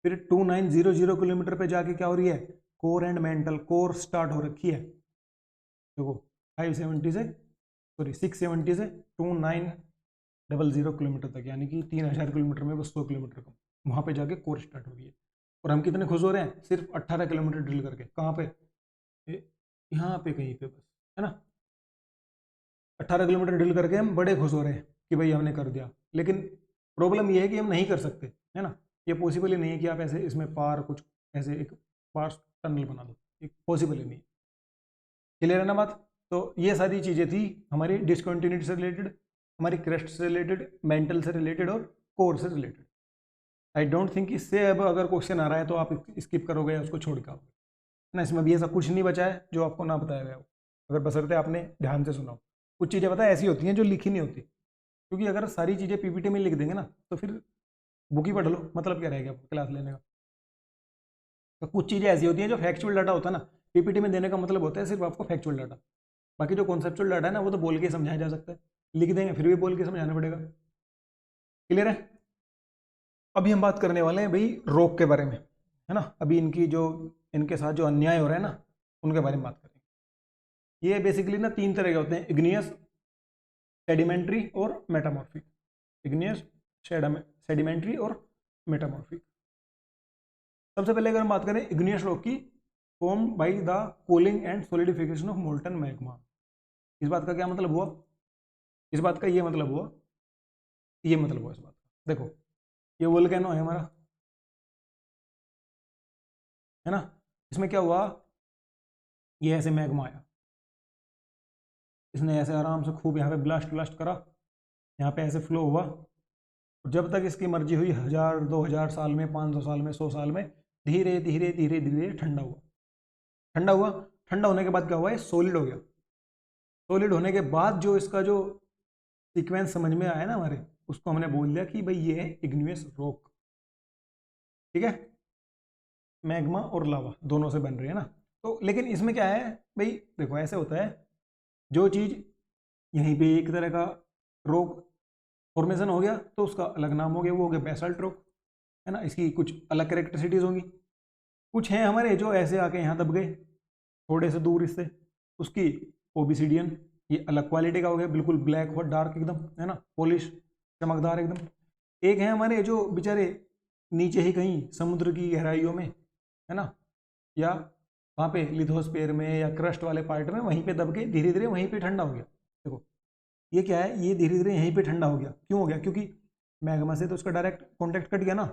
फिर 2900 किलोमीटर पे जाके क्या हो रही है, core and mental, core start हो रखी है। देखो 570 से सॉरी 670 से 2900 किलोमीटर तक, यानी कि 3000 किलोमीटर में बस 100 किलोमीटर कम, वहाँ पे जाके कोर स्टार्ट हो रही है। और हम कितने खुश हो रहे हैं, सिर्फ 18 किलोमीटर ड्रिल करके। कहाँ पे, यहाँ पे कहीं पे बस, है ना, 18 किलोमीटर ड्रिल करके हम बड़े खुश हो रहे हैं कि भाई हमने कर दिया। लेकिन प्रॉब्लम ये है कि हम नहीं कर सकते, है ना, ये पॉसिबल ही नहीं है कि आप ऐसे इसमें पार कुछ ऐसे एक पार टनल बना दो, एक पॉसिबल ही नहीं है। क्लियर है ना बात। तो ये सारी चीज़ें थी हमारी डिसकंटिन्यूटी से रिलेटेड, हमारी क्रस्ट से रिलेटेड, मेंटल से रिलेटेड और कोर से रिलेटेड। आई डोंट थिंक इससे अब अगर क्वेश्चन आ रहा है तो आप स्किप करोगे या उसको छोड़ के आओगे, है ना। इसमें भी ऐसा कुछ नहीं बचा है जो आपको ना बताया गया हो, अगर बशर्ते आपने ध्यान से सुना हो। कुछ चीज़ें पता है ऐसी होती हैं जो लिखी नहीं होती, क्योंकि अगर सारी चीज़ें पीपीटी में लिख देंगे ना तो फिर बुक ही पढ़ लो, मतलब क्या रहेगा क्लास लेने का। तो कुछ चीज़ें ऐसी होती हैं जो फैक्चुअल डाटा होता है ना, पीपीटी में देने का मतलब होता है सिर्फ आपको फैक्चुअल डाटा। बाकी जो कॉन्सेप्चुअल डाटा है ना वो तो बोल के समझाया जा सकता है, लिख देंगे फिर भी बोल के समझाना पड़ेगा। क्लियर है? अभी हम बात करने वाले हैं भाई रॉक के बारे में, है ना। अभी इनकी जो इनके साथ जो अन्याय हो रहा है ना उनके बारे में बात करेंगे। ये बेसिकली ना 3 तरह के होते हैं, इग्नियस, सेडिमेंट्री और मेटामॉर्फिक। इग्नियस, सेडिमेंट्री और मेटामॉर्फिक। सबसे पहले अगर हम बात करें इग्नियस रॉक की, form by the cooling and solidification of molten magma. इस बात का क्या मतलब हुआ? इस बात का ये मतलब हुआ, ये मतलब हुआ इस बात का, देखो ये वोल्केनो है हमारा, है ना। इसमें क्या हुआ, ये ऐसे मैग्मा आया, इसने ऐसे आराम से खूब यहाँ पे ब्लास्ट ब्लास्ट करा, यहाँ पे ऐसे फ्लो हुआ। जब तक इसकी मर्जी हुई 1000 2000 साल में, 500 साल में, 100 साल में, धीरे धीरे धीरे धीरे ठंडा हुआ। ठंडा हुआ, ठंडा होने के बाद क्या हुआ, ये सॉलिड हो गया। सॉलिड होने के बाद जो इसका जो सीक्वेंस समझ में आया ना हमारे, उसको हमने बोल दिया कि भाई ये है इग्नियस रॉक। ठीक है, मैग्मा और लावा दोनों से बन रही है ना। तो लेकिन इसमें क्या है भाई, देखो ऐसे होता है, जो चीज़ यहीं पे एक तरह का रॉक फॉर्मेशन हो गया तो उसका अलग नाम हो गया, वो हो गया बेसाल्ट रॉक, है ना। इसकी कुछ अलग कैरेक्टरिस्टिकीज होंगी। कुछ हैं हमारे जो ऐसे आके यहाँ दब गए थोड़े से दूर इससे, उसकी ओबिसिडियन, ये अलग क्वालिटी का हो गया, बिल्कुल ब्लैक और डार्क एकदम, है ना, पॉलिश, चमकदार एकदम। एक है हमारे जो बेचारे नीचे ही कहीं समुद्र की गहराइयों में, है ना, या वहाँ पे लिथोस्फीयर में या क्रस्ट वाले पार्ट में, वहीं पे दब के धीरे धीरे वहीं पे ठंडा हो गया। देखो ये क्या है, ये धीरे धीरे यहीं पे ठंडा हो गया। क्यों हो गया? क्योंकि मैग्मा से तो उसका डायरेक्ट कॉन्टैक्ट कट गया ना,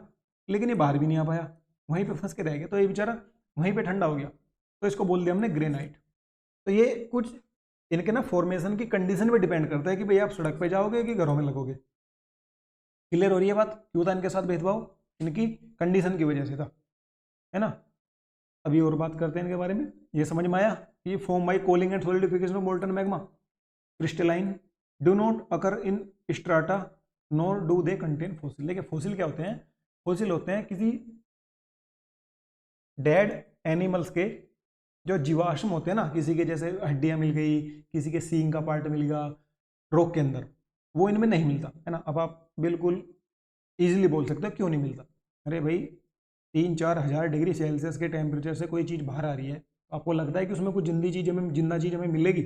लेकिन ये बाहर भी नहीं आ पाया, वहीं पे फंस के रह गया, तो ये बेचारा वहीं पे ठंडा हो गया। तो इसको बोल दिया हमने ग्रेनाइट। तो ये कुछ इनके ना फॉर्मेशन की कंडीशन पे डिपेंड करता है कि भाई आप सड़क पे जाओगे कि घरों में लगोगे। क्लियर हो रही है बात? क्यों था इनके साथ भेदभाव? इनकी कंडीशन की वजह से था, है ना। अभी और बात करते हैं इनके बारे में। ये समझ में आया, ये form by cooling and solidification of molten magma, crystalline, do not occur in strata nor do they contain fossil. देखिए फॉसिल क्या होते हैं? फॉसिल होते हैं किसी डेड एनिमल्स के जो जीवाश्म होते हैं ना, किसी के जैसे हड्डियां मिल गई, किसी के सींग का पार्ट मिल गया रॉक के अंदर, वो इनमें नहीं मिलता, है ना। अब आप बिल्कुल इजीली बोल सकते हो क्यों नहीं मिलता। अरे भाई 3-4 हज़ार डिग्री सेल्सियस के टेम्परेचर से कोई चीज़ बाहर आ रही है, आपको लगता है कि उसमें कुछ जिंदा चीज़ हमें मिलेगी?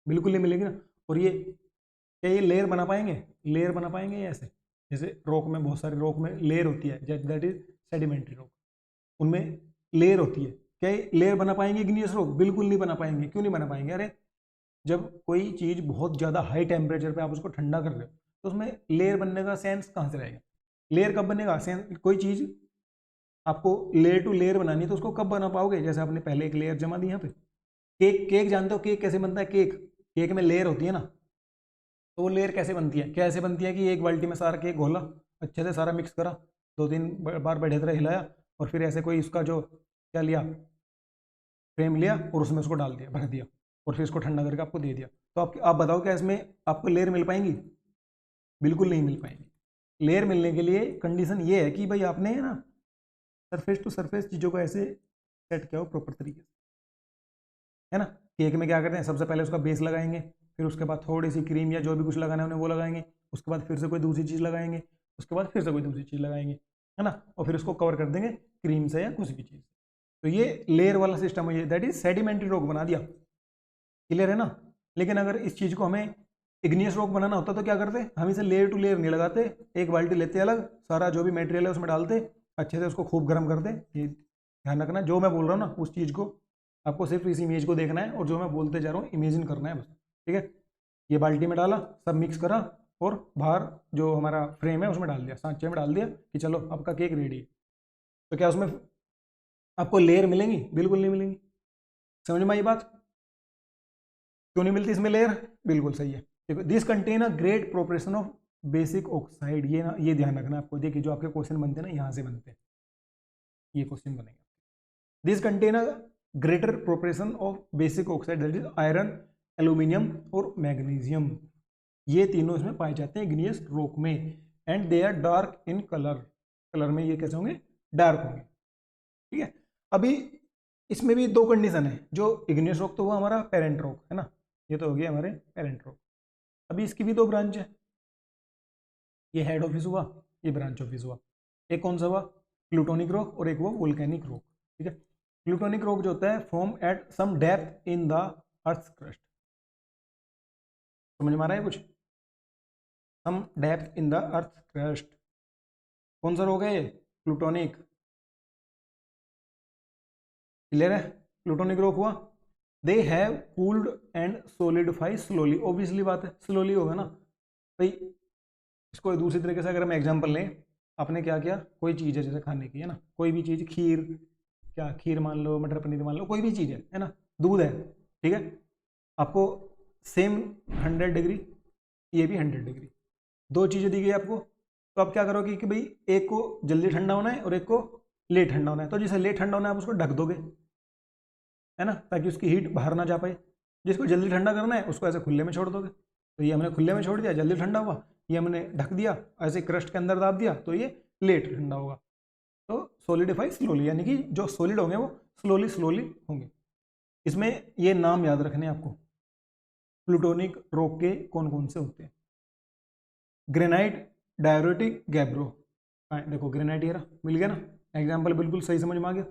बिल्कुल नहीं मिलेगी ना। और ये क्या ये लेयर बना पाएंगे? लेयर बना पाएंगे ये ऐसे? जैसे रॉक में बहुत सारे रॉक में लेयर होती है, दैट इज सेडिमेंट्री रॉक, उनमें लेयर होती है। क्या ये लेयर बना पाएंगे इग्नियस रॉक? बिल्कुल नहीं बना पाएंगे। क्यों नहीं बना पाएंगे? अरे जब कोई चीज़ बहुत ज़्यादा हाई टेम्परेचर पे आप उसको ठंडा कर रहे हो तो उसमें लेयर बनने का सेंस कहाँ से रहेगा? लेयर कब बनेगा? सेंस कोई चीज़ आपको लेयर टू लेयर बनानी है तो उसको कब बना पाओगे? जैसे आपने पहले एक लेयर जमा दी यहाँ पे। केक, केक जानते हो केक कैसे बनता है? केक, केक में लेयर होती है ना। तो वो लेयर कैसे बनती है? क्या ऐसे बनती है कि एक बाल्टी में सारा केक घोला, अच्छे से सारा मिक्स करा, 2-3 बार बढ़िया तरह हिलाया, और फिर ऐसे कोई उसका जो क्या लिया, फ्रेम लिया और उसमें उसको डाल दिया, भर दिया, और फिर इसको ठंडा करके आपको दे दिया। तो आप बताओ क्या इसमें आपको लेयर मिल पाएंगी? बिल्कुल नहीं मिल पाएंगी। लेयर मिलने के लिए कंडीशन ये है कि भाई आपने ना सरफेस टू सरफेस चीज़ों को ऐसे सेट किया हो प्रॉपर तरीके से, है ना। केक में क्या करते हैं, सबसे पहले उसका बेस लगाएंगे, फिर उसके बाद थोड़ी सी क्रीम या जो भी कुछ लगाना है उन्हें वो लगाएंगे, उसके बाद फिर से कोई दूसरी चीज़ लगाएंगे, उसके बाद फिर से कोई दूसरी चीज़ लगाएंगे, है ना, और फिर उसको कवर कर देंगे क्रीम से या कुछ भी चीज़। तो ये लेयर वाला सिस्टम है, दैट इज सेडिमेंट्री रॉक बना दिया। क्लियर है ना। लेकिन अगर इस चीज़ को हमें इग्नियस रॉक बनाना होता तो क्या करते? हम इसे लेयर टू लेयर नहीं लगाते, एक बाल्टी लेते अलग, सारा जो भी मटेरियल है उसमें डालते, अच्छे से उसको खूब गर्म करते। ये ध्यान रखना, जो मैं बोल रहा हूँ ना उस चीज़ को आपको सिर्फ इस इमेज को देखना है, और जो मैं बोलते जा रहा हूँ इमेजिन करना है बस। ठीक है, ये बाल्टी में डाला, सब मिक्स करा, और बाहर जो हमारा फ्रेम है उसमें डाल दिया, सांचे में डाल दिया कि चलो आपका केक रेडी है। तो क्या उसमें आपको लेयर मिलेंगी? बिल्कुल नहीं मिलेंगी। समझ में आई बात? क्यों नहीं मिलती इसमें लेयर? बिल्कुल सही है। देखो this contain a great proportion of basic oxide. ये ना, ये ध्यान रखना आपको। देखिए जो आपके क्वेश्चन बनते हैं ना, यहाँ से बनते हैं ये क्वेश्चन बनेगा। This contain a greater proportion of basic oxide, that is iron, aluminium और मैग्नीशियम। ये तीनों इसमें पाए जाते हैं इग्नियस रॉक में, and they are dark in colour. Colour में ये कैसे होंगे? डार्क होंगे। ठीक है, अभी इसमें भी 2 कंडीशन है। जो इग्नियस रॉक तो वो हमारा पेरेंट रॉक है ना, ये तो हो गया हमारे पेरेंट रॉक। अभी इसकी भी 2 ब्रांच है, ये हेड ऑफिस हुआ, ये ब्रांच ऑफिस हुआ। एक कौन सा हुआ, प्लूटोनिक रॉक, और एक हुआ वोल्केनिक रॉक। ठीक है, प्लूटोनिक रॉक जो होता है form at some depth in the earth crust. समझ में आ रहा है कुछ, some depth in the earth crust, कौन सा रॉक है ये, प्लूटोनिक। क्लियर है, प्लूटोनिक रॉक हुआ। They have cooled and solidify slowly, obviously बात है स्लोली होगा ना भाई। इसको दूसरी तरीके से अगर हम एग्जांपल लें, आपने क्या किया, कोई चीज़ है जैसे खाने की है ना, कोई भी चीज़, खीर, क्या खीर मान लो, मटर पनीर मान लो, कोई भी चीज़ है ना, दूध है, ठीक है, आपको सेम 100 डिग्री, ये भी 100 डिग्री, 2 चीज़ें दी गई आपको, तो आप क्या करोगे कि भाई एक को जल्दी ठंडा होना है और एक को लेट ठंडा होना है, तो जिसे लेट ठंडा होना है आप उसको ढक दोगे, है ना, ताकि उसकी हीट बाहर ना जा पाए। जिसको जल्दी ठंडा करना है उसको ऐसे खुले में छोड़ दोगे, तो ये हमने खुले में छोड़ दिया, जल्दी ठंडा हुआ, ये हमने ढक दिया, ऐसे क्रस्ट के अंदर दाब दिया, तो ये लेट ठंडा होगा। तो सोलिडिफाई स्लोली, यानी कि जो सॉलिड होंगे वो स्लोली स्लोली होंगे। इसमें ये नाम याद रखने हैं आपको, प्लूटोनिक रॉक के कौन कौन से होते हैं। Granite, diuretic, gabbro. देखो ग्रेनाइट ये रहा, मिल गया ना, एग्जाम्पल बिल्कुल सही समझ में आ गया।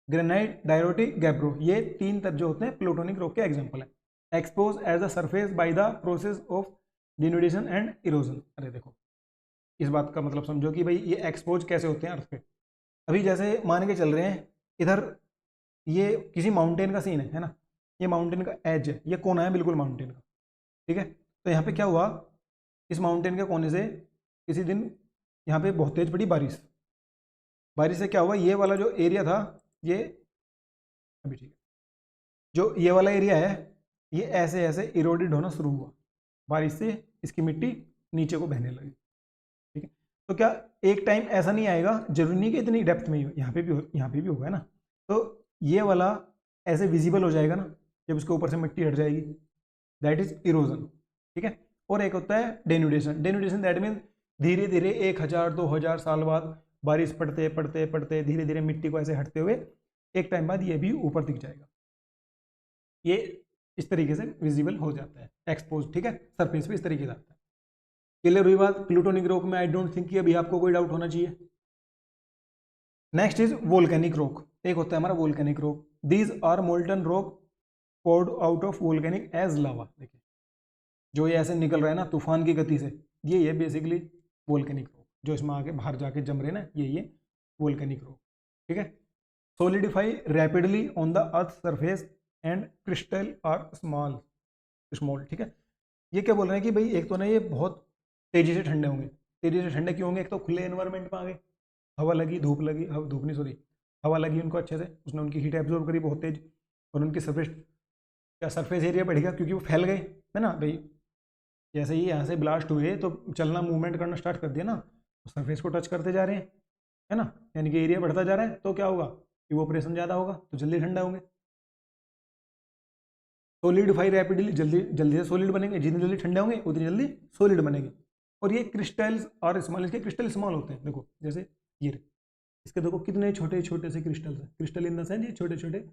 ग्रेनाइट, डायरोटिक, गैब्रो, ये 3 तत्व जो होते हैं प्लूटोनिक रॉक के एग्जाम्पल है। Expose as the surface by the process of denudation and erosion. अरे देखो इस बात का मतलब समझो कि भाई ये एक्सपोज कैसे होते हैं अर्थ पे। अभी जैसे मान के चल रहे हैं, इधर ये किसी माउंटेन का सीन है ना, ये माउंटेन का एज है, ये कोना है बिल्कुल माउंटेन का, ठीक है। तो यहाँ पे क्या हुआ, इस माउंटेन के कोने से किसी दिन यहाँ पे बहुत तेज पड़ी बारिश, बारिश से क्या हुआ, ये वाला जो एरिया था, ये अभी ठीक है, जो ये वाला एरिया है, ये ऐसे ऐसे इरोडेड होना शुरू हुआ बारिश से, इसकी मिट्टी नीचे को बहने लगी, ठीक है। तो क्या एक टाइम ऐसा नहीं आएगा, जरूरी नहीं कि इतनी डेप्थ में ही हो, यहाँ पे भी होगा, है ना। तो ये वाला ऐसे विजिबल हो जाएगा ना जब उसके ऊपर से मिट्टी हट जाएगी, दैट इज इरोजन, ठीक है। और एक होता है डेनुडेशन, डेनुडेशन दैट मीन धीरे धीरे 1000-2000 साल बाद बारिश पड़ते पड़ते पड़ते धीरे धीरे मिट्टी को ऐसे हटते हुए एक टाइम बाद ये भी ऊपर दिख जाएगा, ये इस तरीके से विजिबल हो जाता है, एक्सपोज, ठीक है, सरफेस पे इस तरीके से आता है। क्लियर हुई बात प्लूटोनिक रॉक में। आई डोंट थिंक कि अभी आपको कोई डाउट होना चाहिए। नेक्स्ट इज वोल्केनिक रॉक, एक होता है हमारा volcanic rock. These are molten rock poured out of volcanic as lava. देखिए जो ये ऐसे निकल रहा है ना तूफान की गति से, ये बेसिकली वोल्केनिक रॉक, जो इसमें आगे बाहर जाके जम रहे ना, ये वोल्केनिक रॉक, ठीक है। Solidify rapidly on the earth surface and crystal are small small, ठीक है। ये क्या बोल रहे हैं कि भाई एक तो ना ये बहुत तेजी से ठंडे होंगे, तेजी से ठंडे क्यों होंगे, एक तो खुले एनवायरनमेंट में आ गए, हवा लगी, धूप लगी, धूप नहीं सॉरी, हवा लगी उनको अच्छे से, उसने उनकी हीट एब्जॉर्ब करी बहुत तेज, और उनकी सरफेस, क्या सरफेस एरिया बढ़ गया क्योंकि वो फैल गए, है ना भाई। जैसे ही यहाँ से ब्लास्ट हुए तो चलना मूवमेंट करना स्टार्ट कर दिया ना, तो सरफेस को टच करते जा रहे हैं, है ना, यानी कि एरिया बढ़ता जा रहा है, तो क्या होगा, इवोपरेशन ज़्यादा होगा तो जल्दी ठंडा होंगे। सोलिडिफाई रैपिडली, जल्दी जल्दी से सॉलिड बनेंगे, जितनी जल्दी ठंडे होंगे उतनी जल्दी सॉलिड बनेंगे। और ये क्रिस्टल्स और स्मॉल, इसके क्रिस्टल स्मॉल होते हैं, देखो जैसे ये इसके देखो कितने छोटे छोटे से क्रिस्टल्स हैं, क्रिस्टल इन द सेंस ये छोटे छोटे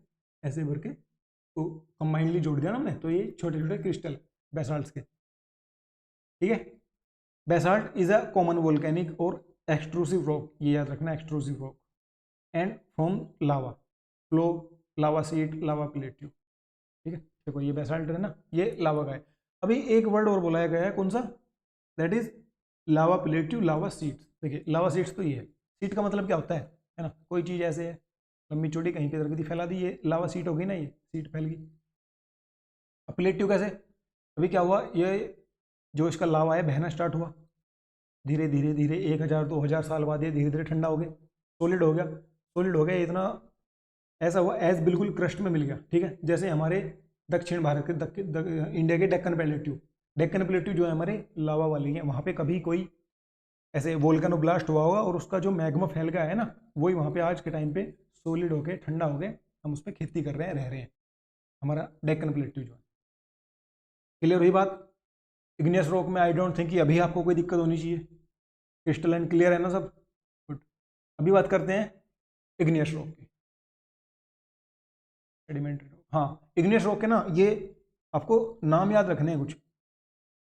ऐसे भर के, तो कंबाइंडली जोड़ दिया ना हमने, तो ये छोटे छोटे क्रिस्टल बेसाल्ट्स के, ठीक है। Basalt is a common volcanic और एक्सट्रूसिव रॉक, ये याद रखना, extrusive rock, and from lava flow, lava seat, lava plateau, ठीक है। देखो ये बेसाल्ट है ना, ये लावा का है। अभी एक वर्ड और बुलाया गया है, कौन सा, that is lava plateau, lava seats. देखिए लावा सीट्स तो ये है, सीट का मतलब क्या होता है ना, कोई चीज़ ऐसे है लंबी चौड़ी कहीं पे रख दी फैला दी, ये लावा सीट हो गई ना, ये सीट फैल गई। अब प्लेट्यू कैसे, अभी क्या हुआ, ये जो इसका लावा है बहना स्टार्ट हुआ, धीरे धीरे धीरे 1000-2000 साल बाद ये धीरे धीरे ठंडा हो गया, सॉलिड हो गया, सॉलिड हो गया, इतना ऐसा हुआ एज बिल्कुल क्रस्ट में मिल गया, ठीक है। जैसे हमारे दक्षिण भारत के इंडिया के डेक्कन प्लेट्यू, डेक्कन प्लेट्यू जो है हमारे लावा वाली है, वहाँ पे कभी कोई ऐसे वोल्केनो ब्लास्ट हुआ होगा और उसका जो मैग्मा फैल गया है ना, वही वहाँ पे आज के टाइम पे सॉलिड होके ठंडा हो गए, हम उस पर खेती कर रहे हैं, रह रहे हैं, हमारा डेक्कन प्लेट्यू जो है। क्लियर हुई बात। इग्नियस रॉक में आई डोंट थिंक कि अभी आपको कोई दिक्कत होनी चाहिए, क्रिस्टलाइन क्लियर है ना सब, गुड। अभी बात करते हैं इग्नियस रॉक की, सेडिमेंट्री रॉक। हाँ इग्नियस रॉक के ना, ये आपको नाम याद रखने हैं कुछ,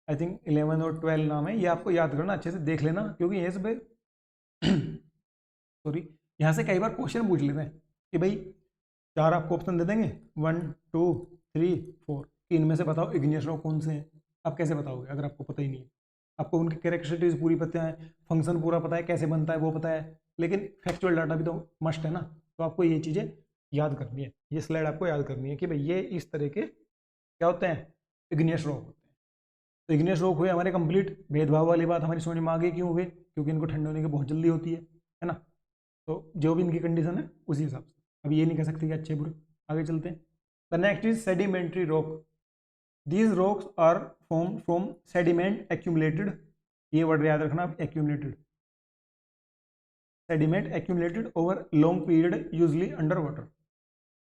आई थिंक 11 और 12 नाम है, ये आपको याद करना, अच्छे से देख लेना, क्योंकि ये सब सॉरी, यहाँ से कई बार क्वेश्चन पूछ लेते हैं कि भाई 4 आपको ऑप्शन दे देंगे, 1 2 3 4, इनमें से बताओ इग्नियस रॉक कौन से हैं। आप कैसे बताओगे अगर आपको पता ही नहीं है? आपको उनकी कैरेक्टरिस्टिक्स पूरी पता है, फंक्शन पूरा पता है, कैसे बनता है वो पता है, लेकिन फैक्चुअल डाटा भी तो मस्ट है ना। तो आपको ये चीज़ें याद करनी है, ये स्लाइड आपको याद करनी है कि भाई ये इस तरह के क्या होते हैं, इग्नियस रॉक होते हैं। तो इग्नियस रॉक हुए हमारे कंप्लीट, भेदभाव वाली बात हमारी समझ में आ गई क्यों हुए, क्योंकि इनको ठंडे होने की बहुत जल्दी होती है ना। तो जो भी इनकी कंडीशन है उसी हिसाब से, अब ये नहीं कह सकते कि अच्छे बुरे। आगे चलते हैं। The next is sedimentary rock. These rocks are form from sediment accumulated, ये वर्ड याद रखना आप, accumulated, sediment accumulated over long period usually under water.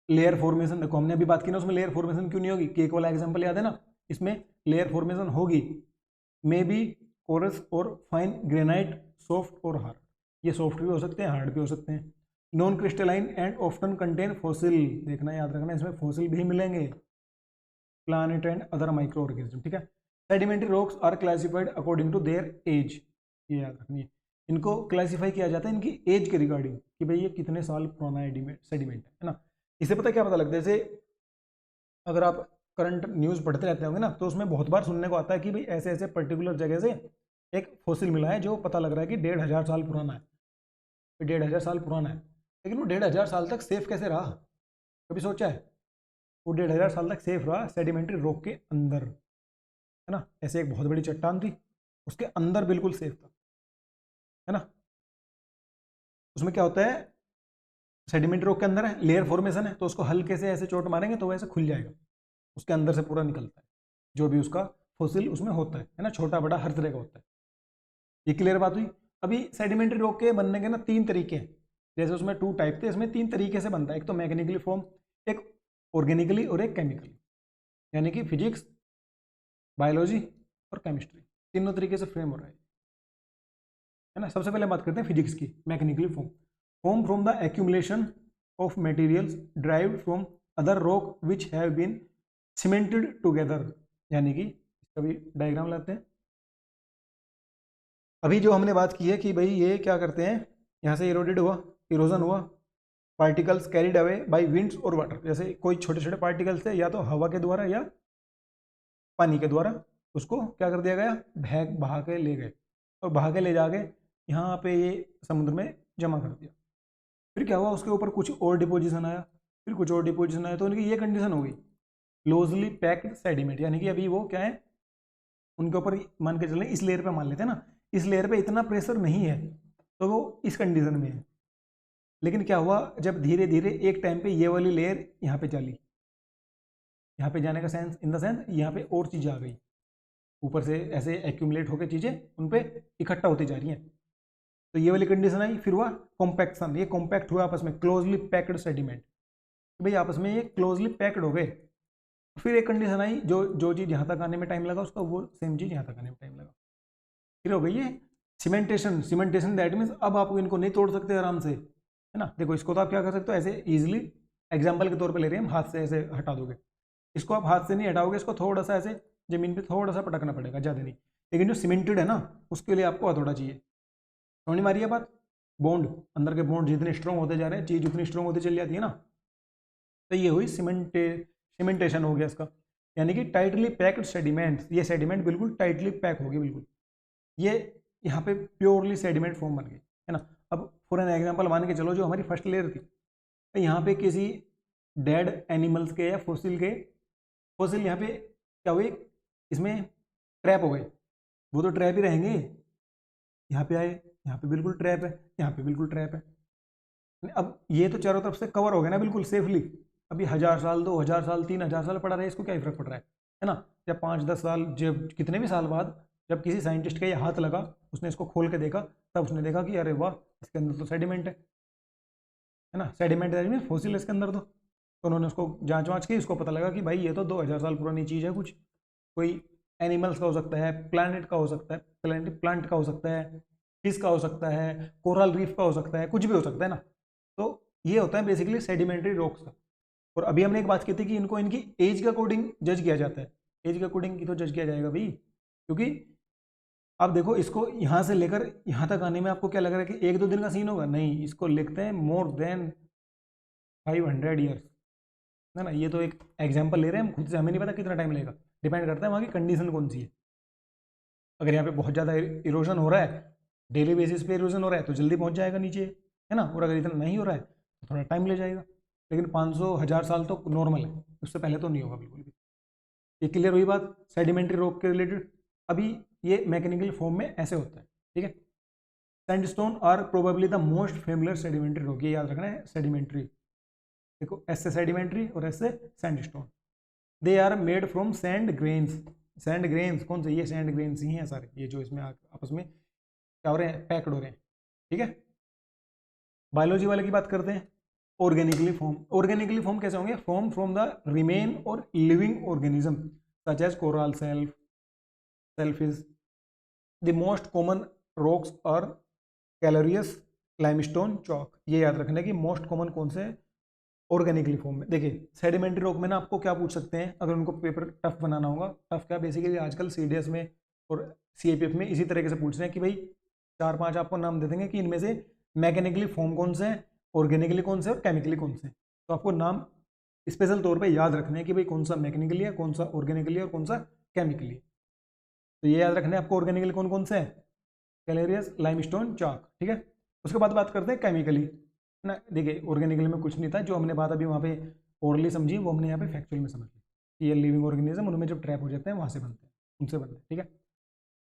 Layer formation देखो हमने अभी बात की ना, उसमें लेयर फॉर्मेशन क्यों नहीं होगी, केक वाला एग्जांपल याद है ना, इसमें लेयर फॉर्मेशन होगी। मे बी कोरस और फाइन ग्रेनाइट, सॉफ्ट और हार्ड, ये सॉफ्ट भी हो सकते हैं, हार्ड भी हो सकते हैं। Non crystalline and often contain fossil, देखना याद रखना, इसमें फॉसिल भी मिलेंगे, plant and other microorganism, ठीक है। Sedimentary rocks are classified according to their age, ये याद रखनी है, इनको क्लासीफाई किया जाता है इनकी एज के रिगार्डिंग कि भाई ये कितने साल पुराना सेडिमेंट है ना। इससे पता क्या पता लगता है, जैसे अगर आप करंट न्यूज़ पढ़ते रहते होंगे ना, तो उसमें बहुत बार सुनने को आता है कि भाई ऐसे ऐसे पर्टिकुलर जगह से एक फॉसिल मिला है जो पता लग रहा है कि 1500 साल पुराना है, 1500 साल पुराना है। लेकिन वो 1500 साल तक सेफ कैसे रहा, कभी सोचा है? वो 1500 साल तक सेफ रहा सेडिमेंट्री रॉक के अंदर, है ना। ऐसे एक बहुत बड़ी चट्टान थी, उसके अंदर बिल्कुल सेफ था, है ना। उसमें क्या होता है, सेडिमेंट्री रॉक के अंदर है, लेयर फॉर्मेशन है, तो उसको हल्के से ऐसे चोट मारेंगे तो वो ऐसे खुल जाएगा, उसके अंदर से पूरा निकलता है जो भी उसका फॉसिल उसमें होता है ना, छोटा बड़ा हर तरह का होता है। ये क्लियर बात हुई। अभी सेडिमेंट्री रॉक के बनने के ना 3 तरीके हैं, जैसे उसमें 2 टाइप थे, इसमें 3 तरीके से बनता है, एक तो मैकेनिकली फॉर्म, एक ऑर्गेनिकली और एक केमिकली, यानी कि फिजिक्स, बायोलॉजी और केमिस्ट्री, तीनों तरीके से फ्रेम हो रहा है ना। सबसे पहले बात करते हैं फिजिक्स की, mechanically form, form from the accumulation of materials derived from other rock which have been cemented together, यानी कि कभी डायग्राम लाते हैं। अभी जो हमने बात की है कि भाई ये क्या करते हैं, यहाँ से इरोडेड हुआ, इरोजन हुआ, particles carried away by winds और वाटर, जैसे कोई छोटे छोटे पार्टिकल्स थे या तो हवा के द्वारा या पानी के द्वारा, उसको क्या कर दिया गया, बहा के ले गए, और बहा के ले जाके यहाँ पे ये समुद्र में जमा कर दिया। फिर क्या हुआ, उसके ऊपर कुछ और डिपोजिशन आया, फिर कुछ और डिपोजिशन आया, तो उनकी ये कंडीशन हो गई क्लोजली पैक्ड सेडिमेंट, यानी कि अभी वो क्या है, उनके ऊपर मान के चलें, इस लेयर पे मान लेते हैं ना, इस लेयर पे इतना प्रेशर नहीं है, तो वो इस कंडीशन में है। लेकिन क्या हुआ, जब धीरे धीरे एक टाइम पे ये वाली लेयर यहाँ पे चली, यहाँ पे जाने का सेंस इन द सेंस यहाँ पे और चीज़ें आ गई, ऊपर से ऐसे एक्यूमुलेट होकर चीज़ें उन पे इकट्ठा होती जा रही हैं, तो ये वाली कंडीशन आई। फिर हुआ कॉम्पैक्शन, ये कॉम्पैक्ट हुआ आपस में, क्लोजली पैक्ड सेडिमेंट, भाई आपस में ये क्लोजली पैक्ड हो गए। फिर एक कंडीशन आई, जो जो चीज़ यहाँ तक आने में टाइम लगा उसका वो सेम चीज़ यहाँ तक आने में टाइम लगा। फिर हो गई ये सीमेंटेशन, सीमेंटेशन दैट मीन्स अब आप इनको नहीं तोड़ सकते आराम से, है ना। देखो इसको तो आप क्या कर सकते हो, ऐसे इजीली एग्जाम्पल के तौर पे ले रहे हैं हम, हाथ से ऐसे हटा दोगे, इसको आप हाथ से नहीं हटाओगे, इसको थोड़ा सा ऐसे जमीन पे थोड़ा सा पटकना पड़ेगा, ज़्यादा नहीं। लेकिन जो सीमेंटेड है ना, उसके लिए आपको हथौड़ा चाहिए। समझ में आ रही है बात? बॉन्ड, अंदर के बॉन्ड जितने स्ट्रॉन्ग होते जा रहे हैं, चीज़ उतनी स्ट्रॉन्ग होती चली जाती है ना। तो ये हुई सीमेंटेशन हो गया इसका, यानी कि टाइटली पैक्ड सेडिमेंट, ये सेडिमेंट बिल्कुल टाइटली पैक होगी, बिल्कुल ये यहाँ पे प्योरली सेडिमेंट फॉर्म बन गई, है ना। अब फॉर एन एग्जांपल मान के चलो, जो हमारी फर्स्ट लेयर थी, तो यहाँ पे किसी डेड एनिमल्स के या फॉसिल के, फॉसिल यहाँ पे क्या हुए, इसमें ट्रैप हो गए, वो तो ट्रैप ही रहेंगे। यहाँ पे आए, यहाँ पे बिल्कुल ट्रैप है, यहाँ पे बिल्कुल ट्रैप है। अब ये तो चारों तरफ से कवर हो गया ना बिल्कुल सेफली। अभी 1000 साल, 2000 साल, 3000 साल पड़ा रहे, इसको क्या फर्क पड़ रहा है ना। या 5-10 साल, जब कितने भी साल बाद जब किसी साइंटिस्ट का ये हाथ लगा, उसने इसको खोल के देखा, तब उसने देखा कि अरे वाह, इसके अंदर तो सेडिमेंट है ना, सेडिमेंट है, फॉसिल है इसके अंदर तो उन्होंने उसको जांच वाँच की, उसको पता लगा कि भाई ये तो 2000 साल पुरानी चीज़ है, कुछ कोई एनिमल्स का हो सकता है, प्लानट का हो सकता है, प्लांट का हो सकता है, फिश का हो सकता है, कोरल रीफ का हो सकता है, कुछ भी हो सकता है ना। तो ये होता है बेसिकली सेडिमेंट्री रॉक्स का। और अभी हमने एक बात की थी कि इनको इनकी एज के अकॉर्डिंग जज किया जाता है। एज के अकॉर्डिंग की तो जज किया जाएगा भाई, क्योंकि आप देखो इसको यहाँ से लेकर यहाँ तक आने में आपको क्या लग रहा है कि 1-2 दिन का सीन होगा? नहीं, इसको लिखते हैं मोर देन 500 ईयर्स, है ना। ये तो एक एग्जाम्पल ले रहे हैं हम खुद से, हमें नहीं पता कितना टाइम लगेगा, डिपेंड करता है वहाँ की कंडीशन कौन सी है। अगर यहाँ पे बहुत ज़्यादा इरोजन हो रहा है, डेली बेसिस पे इरोजन हो रहा है, तो जल्दी पहुँच जाएगा नीचे, है ना। और अगर इतना नहीं हो रहा है तो थोड़ा टाइम ले जाएगा, लेकिन 500-1000 साल तो नॉर्मल है, उससे पहले तो नहीं होगा बिल्कुल भी। ये क्लियर हुई बात सेडिमेंट्री रॉक के रिलेटेड। अभी ये मैकेनिकल फॉर्म में ऐसे होता है, ठीक है। Sandstone are probably the most familiar sedimentary rock, ये याद रखना है, सेडिमेंट्री। देखो ऐसे सेडिमेंट्री और ऐसे sandstone, they are made from sand grains. Sand grains कौन से? ये सैंड ग्रेन्स ही हैं सारे, ये जो इसमें आपस में क्या हो रहे हैं, पैक्ड हो रहे हैं, ठीक है। बायोलॉजी वाले की बात करते हैं, ऑर्गेनिकली फॉर्म। ऑर्गेनिकली फॉर्म कैसे होंगे? फॉर्म फ्रॉम द रिमेन और living organism such as coral self is the most common rocks और कैलोरियस लाइमस्टोन चॉक। ये याद रखना है कि मोस्ट कॉमन कौन से ऑर्गेनिकली फॉर्म में। देखिए सेडिमेंट्री रॉक में ना आपको क्या पूछ सकते हैं अगर उनको पेपर टफ बनाना होगा, टफ क्या बेसिकली आजकल सीडीएस में और सीएपीएफ में इसी तरीके से पूछ रहे हैं कि भाई 4-5 आपको नाम दे देंगे कि इनमें से मैकेनिकली फॉर्म कौन से हैं, ऑर्गेनिकली कौन से और केमिकली कौन से हैं। तो आपको नाम स्पेशल तौर पे याद रखने हैं कि भाई कौन सा मैकेनिकली है, कौन सा ऑर्गेनिकली और कौन सा केमिकली। तो ये याद रखना है आपको ऑर्गेनिकली कौन कौन से हैं, कैलोरियस लाइमस्टोन चॉक, ठीक है। उसके बाद बात करते हैं केमिकली ना। देखिए ऑर्गेनिकली में कुछ नहीं था, जो हमने बात अभी वहाँ पे ओरली समझी वो हमने यहाँ पे फैक्चुअल में समझ ली कि ये लिविंग ऑर्गेनिज्म उनमें जब ट्रैप हो जाते हैं वहाँ से बनते हैं, उनसे बनते हैं, ठीक है।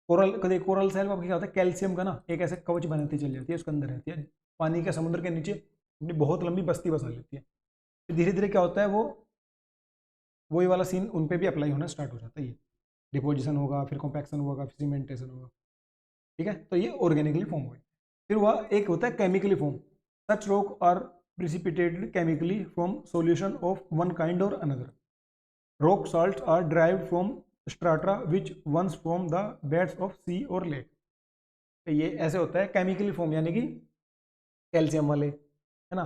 कोरल कभी कोरल सेल में क्या होता है, कैल्शियम का ना एक ऐसे कवच बनाती चली जाती है, उसके अंदर रहती है, पानी के समुद्र के नीचे अपनी बहुत लंबी बस्ती बसा लेती है। फिर धीरे धीरे क्या होता है, वो वही वाला सीन उन पर भी अप्लाई होना स्टार्ट हो जाता है। ये डिपोजिशन होगा, फिर कॉम्पैक्शन होगा, फिर सीमेंटेशन होगा, ठीक है। तो ये ऑर्गेनिकली फॉर्म हुए। फिर वह एक होता है chemically form, such rock are precipitated chemically from solution of one kind or another. Rock salts are derived from strata which once formed the beds of sea or lake. तो ये ऐसे होता है केमिकली फॉर्म, यानी कि calcium वाले, है ना,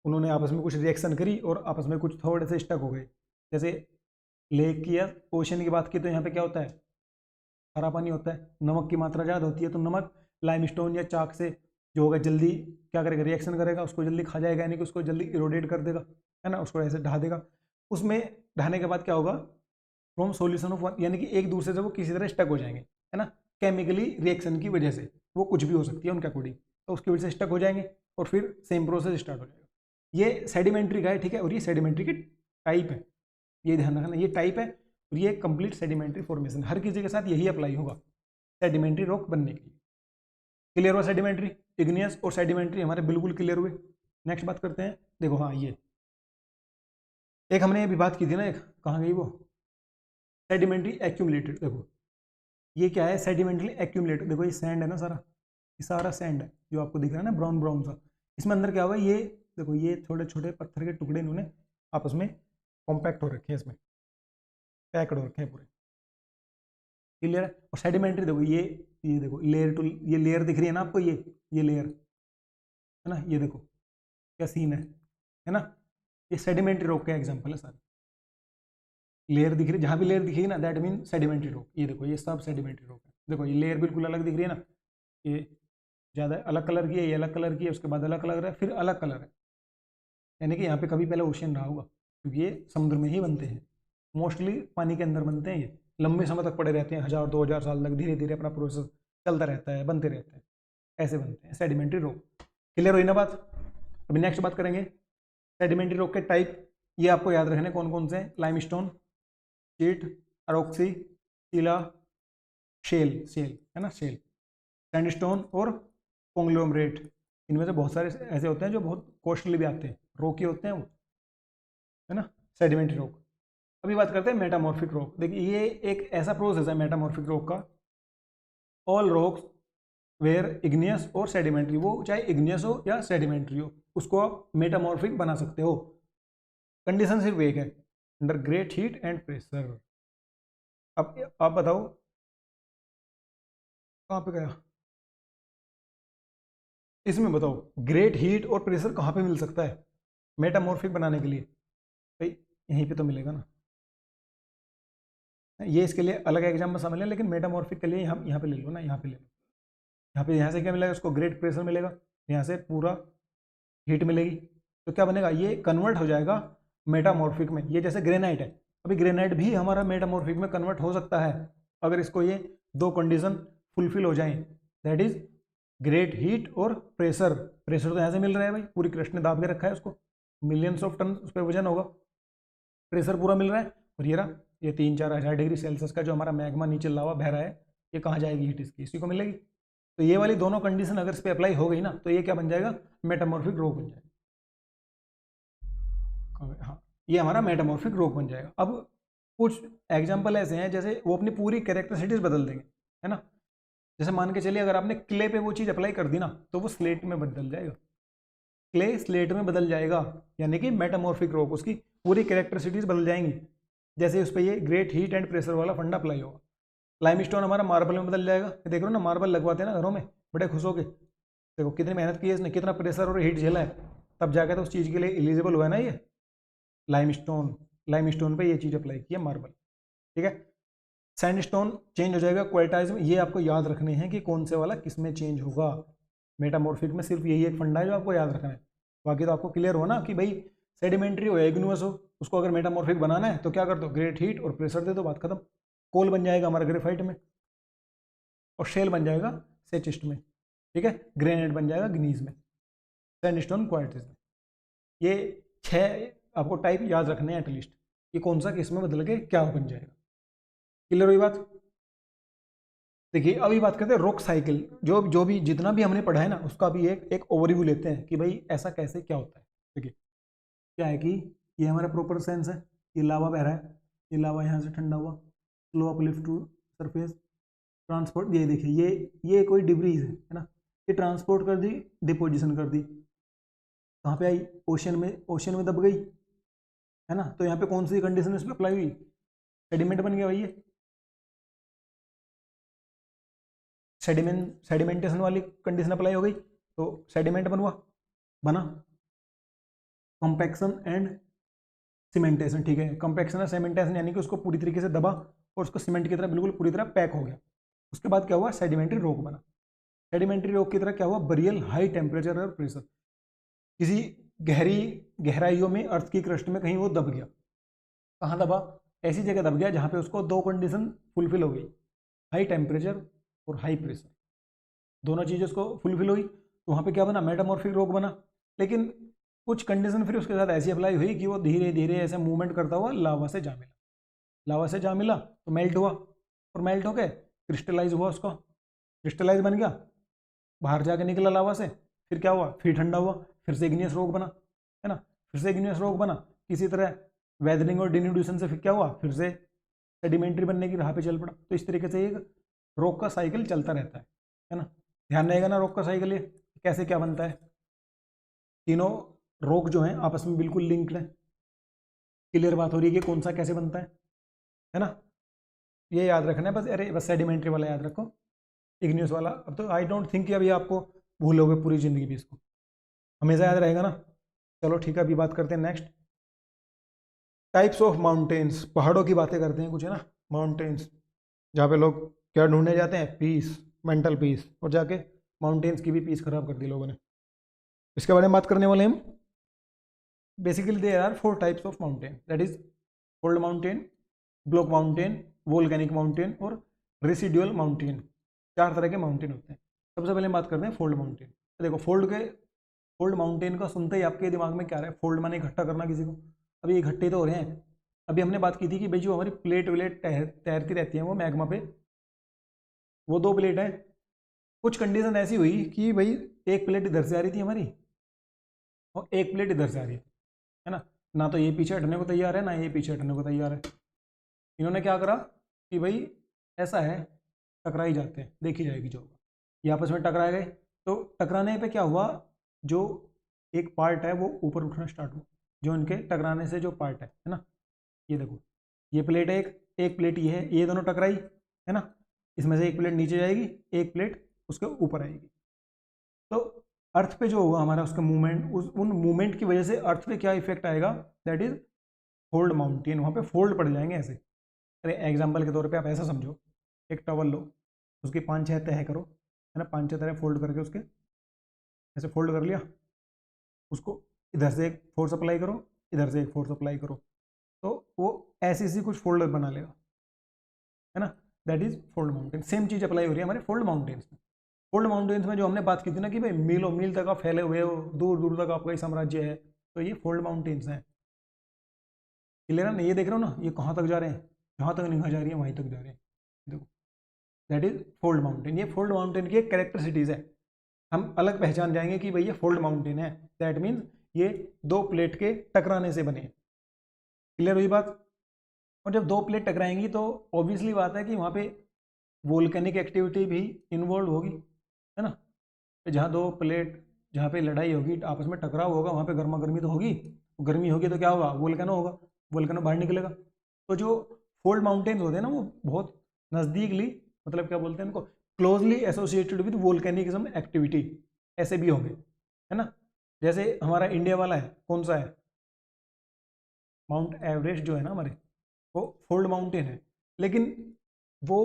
उन्होंने आपस में कुछ रिएक्शन करी और आपस में कुछ थोड़े से स्टक हो गए। जैसे लेक की या ओशन की बात की तो यहाँ पे क्या होता है, खारा पानी होता है, नमक की मात्रा ज़्यादा होती है, तो नमक लाइमस्टोन या चाक से जो होगा जल्दी क्या करेगा, रिएक्शन करेगा, उसको जल्दी खा जाएगा, यानी कि उसको जल्दी इरोडेट कर देगा, है ना, उसको ऐसे ढा देगा। उसमें ढाने के बाद क्या होगा, फ्रॉम सोल्यूशन ऑफ वन, यानी कि एक दूसरे से वो किसी तरह स्टक हो जाएंगे, है ना, केमिकली रिएक्शन की वजह से, वो कुछ भी हो सकती है उनके अकॉर्डिंग, तो उसकी वजह से स्टक हो जाएंगे और फिर सेम प्रोसेस स्टार्ट हो जाएगा। ये सेडिमेंट्री का है, ठीक है, और ये सेडिमेंट्री की टाइप है, ये ध्यान रखना, ये टाइप है और ये कंप्लीट सेडिमेंट्री फॉर्मेशन, हर किसी के साथ यही अप्लाई होगा सेडिमेंट्री रॉक बनने के लिए। क्लियर हुआ सेडिमेंट्री, इग्नियस और सेडिमेंट्री हमारे बिल्कुल क्लियर हुए। नेक्स्ट बात करते हैं, देखो हाँ ये एक हमने अभी बात की थी ना, एक कहाँ गई वो, सेडिमेंट्री एक्यूमुलेटेड। देखो ये क्या है, सेडिमेंट्री एक्यूमुलेटेड। देखो ये सैंड है ना सारा, ये सारा सैंड है जो आपको दिख रहा है ना ब्राउन ब्राउन सा, इसमें अंदर क्या हुआ, ये देखो ये छोटे छोटे पत्थर के टुकड़े इन्होंने आपस में कॉम्पैक्ट हो रखे हैं, इसमें पैक्ड हो रखे हैं पूरे, क्लियर है। और सेडिमेंट्री देखो ये देखो लेयर टू, ये लेयर दिख रही है ना आपको, ये लेयर है ना, ये देखो क्या सीन है ना, ये सेडिमेंट्री रॉक का एग्जांपल है सारे। लेयर दिख रही है, जहाँ भी लेयर दिखेगी ना दैट मीन सेडिमेंट्री रॉक। ये देखो ये सब सेडिमेंट्री रॉक है, देखो ये लेयर बिल्कुल अलग दिख रही है ना, ये ज़्यादा अलग कलर की है, ये अलग कलर की है, उसके बाद अलग कलर है, फिर अलग कलर है, यानी कि यहाँ पे कभी पहले ओशियन रहा होगा, क्योंकि ये समुद्र में ही बनते हैं, मोस्टली पानी के अंदर बनते हैं, ये लंबे समय तक पड़े रहते हैं, 1000-2000 साल तक, धीरे धीरे अपना प्रोसेस चलता रहता है, बनते रहते हैं, ऐसे बनते हैं सेडिमेंट्री रॉक। क्लियर हुई ना बात। अभी नेक्स्ट बात करेंगे सेडिमेंट्री रॉक के टाइप, ये आपको याद रखने कौन कौन से हैं, लाइमस्टोन, चीट, अरोक्सी, टीला, शेल, है ना, शेल, सैंडस्टोन और कॉन्ग्लोमरेट। इनमें से बहुत सारे ऐसे होते हैं जो बहुत कॉस्टली भी आते हैं, रॉकी होते हैं वो, है ना, सेडिमेंट्री रॉक। अभी बात करते हैं मेटामॉर्फिक रॉक। देखिए ये एक ऐसा प्रोसेस है मेटामॉर्फिक रॉक का, ऑल रॉक्स वेयर इग्नियस और सेडिमेंट्री, वो चाहे इग्नियस हो या सेडिमेंट्री हो, उसको आप मेटामॉर्फिक बना सकते हो। कंडीशन सिर्फ एक है, under great heat and pressure. अब आप बताओ कहाँ पे गया, इसमें बताओ ग्रेट हीट और प्रेशर कहाँ पे मिल सकता है मेटामॉर्फिक बनाने के लिए। यहीं पे तो मिलेगा ना। ये इसके लिए अलग एग्जाम में समझ लें, लेकिन मेटामॉर्फिक के लिए हम यहाँ पे ले लो ना, यहाँ पे ले लो। यहाँ से क्या मिलेगा, उसको ग्रेट प्रेशर मिलेगा, यहाँ से पूरा हीट मिलेगी, तो क्या बनेगा, ये कन्वर्ट हो जाएगा मेटामॉर्फिक में। ये जैसे ग्रेनाइट है, अभी ग्रेनाइट भी हमारा मेटामॉर्फिक में कन्वर्ट हो सकता है अगर इसको ये दो कंडीशन फुलफिल हो जाएं, दैट इज ग्रेट हीट और प्रेशर। प्रेशर तो यहाँ से मिल रहा है भाई, पूरी क्रस्ट ने दाब के रखा है उसको, मिलियंस ऑफ टन उस पर वजन होगा, प्रेशर पूरा मिल रहा है। और ये रहा, ये 3-4 हज़ार डिग्री सेल्सियस का जो हमारा मैग्मा नीचे लावा बह रहा है, ये कहाँ जाएगी हीट इसकी, इसी को मिलेगी। तो ये वाली दोनों कंडीशन अगर इस पर अप्लाई हो गई ना, तो ये क्या बन जाएगा, मेटामॉर्फिक रॉक बन जाएगा। हाँ, ये हमारा मेटामॉर्फिक रॉक बन जाएगा। अब कुछ एग्जाम्पल ऐसे हैं जैसे वो अपनी पूरी कैरेक्टरिस्टिक्स बदल देंगे, है ना। जैसे मान के चलिए अगर आपने क्ले पे वो चीज़ अप्लाई कर दी ना, तो वो स्लेट में बदल जाएगा, क्ले स्लेट में बदल जाएगा, यानी कि मेटामॉर्फिक रॉक, उसकी पूरी कैरेक्टरिस्टिक्स बदल जाएंगी। जैसे उस पर ये ग्रेट हीट एंड प्रेशर वाला फंडा अप्लाई होगा। लाइमस्टोन हमारा मार्बल में बदल जाएगा, देख रहे हो ना, मार्बल लगवाते हैं ना घरों में बड़े खुश होके, देखो कितनी मेहनत की है इसने, कितना प्रेशर और हीट झेला है, तब जाकर तो उस चीज़ के लिए एलिजिबल हुआ है ना ये लाइमस्टोन। लाइमस्टोन पे ये चीज़ अप्लाई की है मार्बल, ठीक है। सैंडस्टोन चेंज हो जाएगा क्वार्टाइज में, ये आपको याद रखने हैं कि कौन से वाला किस में चेंज होगा। मेटामॉर्फिक में सिर्फ यही एक फंडा है जो आपको याद रखना है, बाकी तो आपको क्लियर हो ना कि भाई सेडिमेंट्री हो या इग्नियस हो, उसको अगर मेटामॉर्फिक बनाना है तो क्या कर दो, ग्रेट हीट और प्रेशर दे दो, बात खत्म। कोल बन जाएगा हमारा ग्रेफाइट में, और शेल बन जाएगा सेचिस्ट में, ठीक है। ग्रेनाइट बन जाएगा ग्नीज में, सैंडस्टोन क्वार्टिज में। ये 6 आपको टाइप याद रखने हैं एटलीस्ट, ये कौन सा किस में बदल के क्या बन जाएगा। क्लियर हुई बात। देखिए अभी बात करते हैं रॉक साइकिल, जो जो भी जितना भी हमने पढ़ा है ना, उसका भी एक ओवरव्यू लेते हैं कि भाई ऐसा कैसे क्या होता है। देखिए क्या है कि ये हमारा प्रॉपर सेंस है, ये लावा बह रहा है, ये लावा यहाँ से ठंडा हुआ, slow uplift to surface, transport, ये देखिए ये कोई डिब्रीज है ना, ये ट्रांसपोर्ट कर दी, डिपोजिशन कर दी, कहाँ पे आई, ओशन में दब गई, है ना। तो यहाँ पे कौन सी कंडीशन इस पर अप्लाई हुई, सेडिमेंट बन गया भाई, ये सेडिमेंटेशन वाली कंडीशन अप्लाई हो गई, तो सेडिमेंट बना कॉम्पैक्शन एंड सीमेंटेशन, ठीक है। कॉम्पैक्शन और सीमेंटेशन यानी कि उसको पूरी तरीके से दबा और उसको सीमेंट की तरह बिल्कुल पूरी तरह पैक हो गया। उसके बाद क्या हुआ, सेडिमेंट्री रॉक बना। सेडिमेंट्री रॉक की तरह क्या हुआ, बरियल हाई टेम्परेचर और प्रेशर, किसी गहराइयों में अर्थ की क्रस्ट में कहीं वो दब गया। कहाँ दबा, ऐसी जगह दब गया जहाँ पे उसको दो कंडीशन फुलफिल हो गई, हाई टेम्परेचर और हाई प्रेशर, दोनों चीज़ें उसको फुलफिल हुई, तो वहाँ पे क्या बना, मेटामॉर्फिक रॉक बना। लेकिन कुछ कंडीशन फिर उसके साथ ऐसी अप्लाई हुई कि वो धीरे धीरे ऐसे मूवमेंट करता हुआ लावा से जा मिला, लावा से जा मिला तो मेल्ट हुआ, और मेल्ट होके क्रिस्टलाइज हुआ, उसका क्रिस्टलाइज बन गया, बाहर जाके निकला लावा से, फिर क्या हुआ, फिर ठंडा हुआ, फिर से इग्नियस रॉक बना, है ना, फिर से इग्नियस रॉक बना, किसी तरह वेदरिंग और डिन्यूड्यूशन से फिर क्या हुआ, फिर से सेडिमेंट्री बनने की राह पे चल पड़ा। तो इस तरीके से एक रॉक का साइकिल चलता रहता है ना। ध्यान रहेगा ना रॉक का साइकिल, ये कैसे क्या बनता है, तीनों रॉक जो हैं आपस में बिल्कुल लिंक्ड है, क्लियर बात हो रही है कि कौन सा कैसे बनता है ना। ये याद रखना है बस, अरे बस सेडिमेंट्री वाला याद रखो, इग्नियस वाला अब तो आई डोंट थिंक कि अभी आपको भूलोगे पूरी ज़िंदगी भी, इसको हमेशा याद रहेगा ना। चलो ठीक है, अभी बात करते हैं नेक्स्ट टाइप्स ऑफ माउंटेन्स, पहाड़ों की बातें करते हैं कुछ, है ना। माउंटेन्स जहाँ पे लोग क्या ढूंढने जाते हैं, पीस, मेंटल पीस, और जाके माउंटेन्स की भी पीस खराब कर दी लोगों ने। इसके बारे में बात करने वाले हम। Basically there are 4 types of mountain, that is fold mountain, block mountain, volcanic mountain और रेसिडुअल माउंटेन। 4 तरह के माउंटेन होते हैं। सबसे पहले बात करते हैं फोल्ड माउंटेन। देखो फोल्ड माउंटेन का सुनते ही आपके दिमाग में क्या रहा है, फोल्ड माने इकट्ठा करना किसी को, अभी इकट्ठे तो हो रहे हैं। अभी हमने बात की थी कि भाई जो हमारी प्लेट व्लेट तैरती रहती है वो मैग्मा पे, वो 2 प्लेट है। कुछ कंडीशन ऐसी हुई कि भाई एक प्लेट इधर से आ रही थी हमारी और एक प्लेट इधर से आ रही है ना, ना तो ये पीछे हटने को तैयार है ना ये पीछे हटने को तैयार है। इन्होंने क्या करा कि भाई ऐसा है, टकरा ही जाते हैं, देखी जाएगी जो होगा। ये आपस में टकरा गए, तो टकराने पे क्या हुआ, जो एक पार्ट है वो ऊपर उठना स्टार्ट हुआ, जो इनके टकराने से जो पार्ट है ना। ये देखो, ये प्लेट है, एक प्लेट ये है, ये दोनों टकराई, है ना। इसमें से एक प्लेट नीचे जाएगी, एक प्लेट उसके ऊपर आएगी। तो अर्थ पे जो होगा हमारा उसका मूवमेंट, उन मूवमेंट की वजह से अर्थ पे क्या इफेक्ट आएगा, दैट इज फोल्ड माउंटेन, वहाँ पे फोल्ड पड़ जाएंगे ऐसे। अरे एग्जाम्पल के तौर पे आप ऐसा समझो, एक टॉवल लो, उसकी 5-6 तह करो, है ना, 5-6 तरह फोल्ड करके उसके ऐसे फोल्ड कर लिया, उसको इधर से एक फोर्स अप्लाई करो, इधर से एक फोर्स अप्लाई करो, तो वो ऐसी सी कुछ फोल्डर बना लेगा, है ना, that is fold mountain. Same cheese apply हो रही है हमारे फोल्ड माउंटेन्स में। फोल्ड माउंटेन्स में जो हमने बात की थी ना कि भाई मीलों मील तक आप फैले हुए हो, दूर दूर तक आपका ही साम्राज्य है, तो ये फोल्ड माउंटेन्स हैं। क्लियर है ना, ये देख रहे हो ना, ये कहाँ तक जा रहे हैं, जहाँ तक निगाह जा रही है वहीं तक जा रहे हैं, देखो दैट इज फोल्ड माउंटेन। ये फोल्ड माउंटेन की एक कैरेक्टरिस्टिज है, हम अलग पहचान जाएंगे कि भाई ये फोल्ड माउंटेन है, दैट मीन्स ये दो प्लेट के टकराने से बने। क्लियर हुई बात। और जब दो प्लेट टकराएंगी तो ऑब्वियसली बात है कि वहाँ पे वोल्केनिक एक्टिविटी भी इन्वॉल्व होगी, है ना, जहाँ दो प्लेट, जहाँ पे लड़ाई होगी, आपस में टकराव होगा, वहाँ पे गर्मा गर्मी तो होगी, गर्मी होगी तो क्या होगा, वोल्केनो होगा, वोल्केनो बाहर निकलेगा। तो जो फोल्ड माउंटेन्स होते हैं ना, वो बहुत नज़दीकली, मतलब क्या बोलते हैं इनको, closely associated with volcanism activity, ऐसे भी होंगे, है ना। जैसे हमारा इंडिया वाला है, कौन सा है, माउंट एवरेस्ट जो है ना हमारे, वो फोल्ड माउंटेन है, लेकिन वो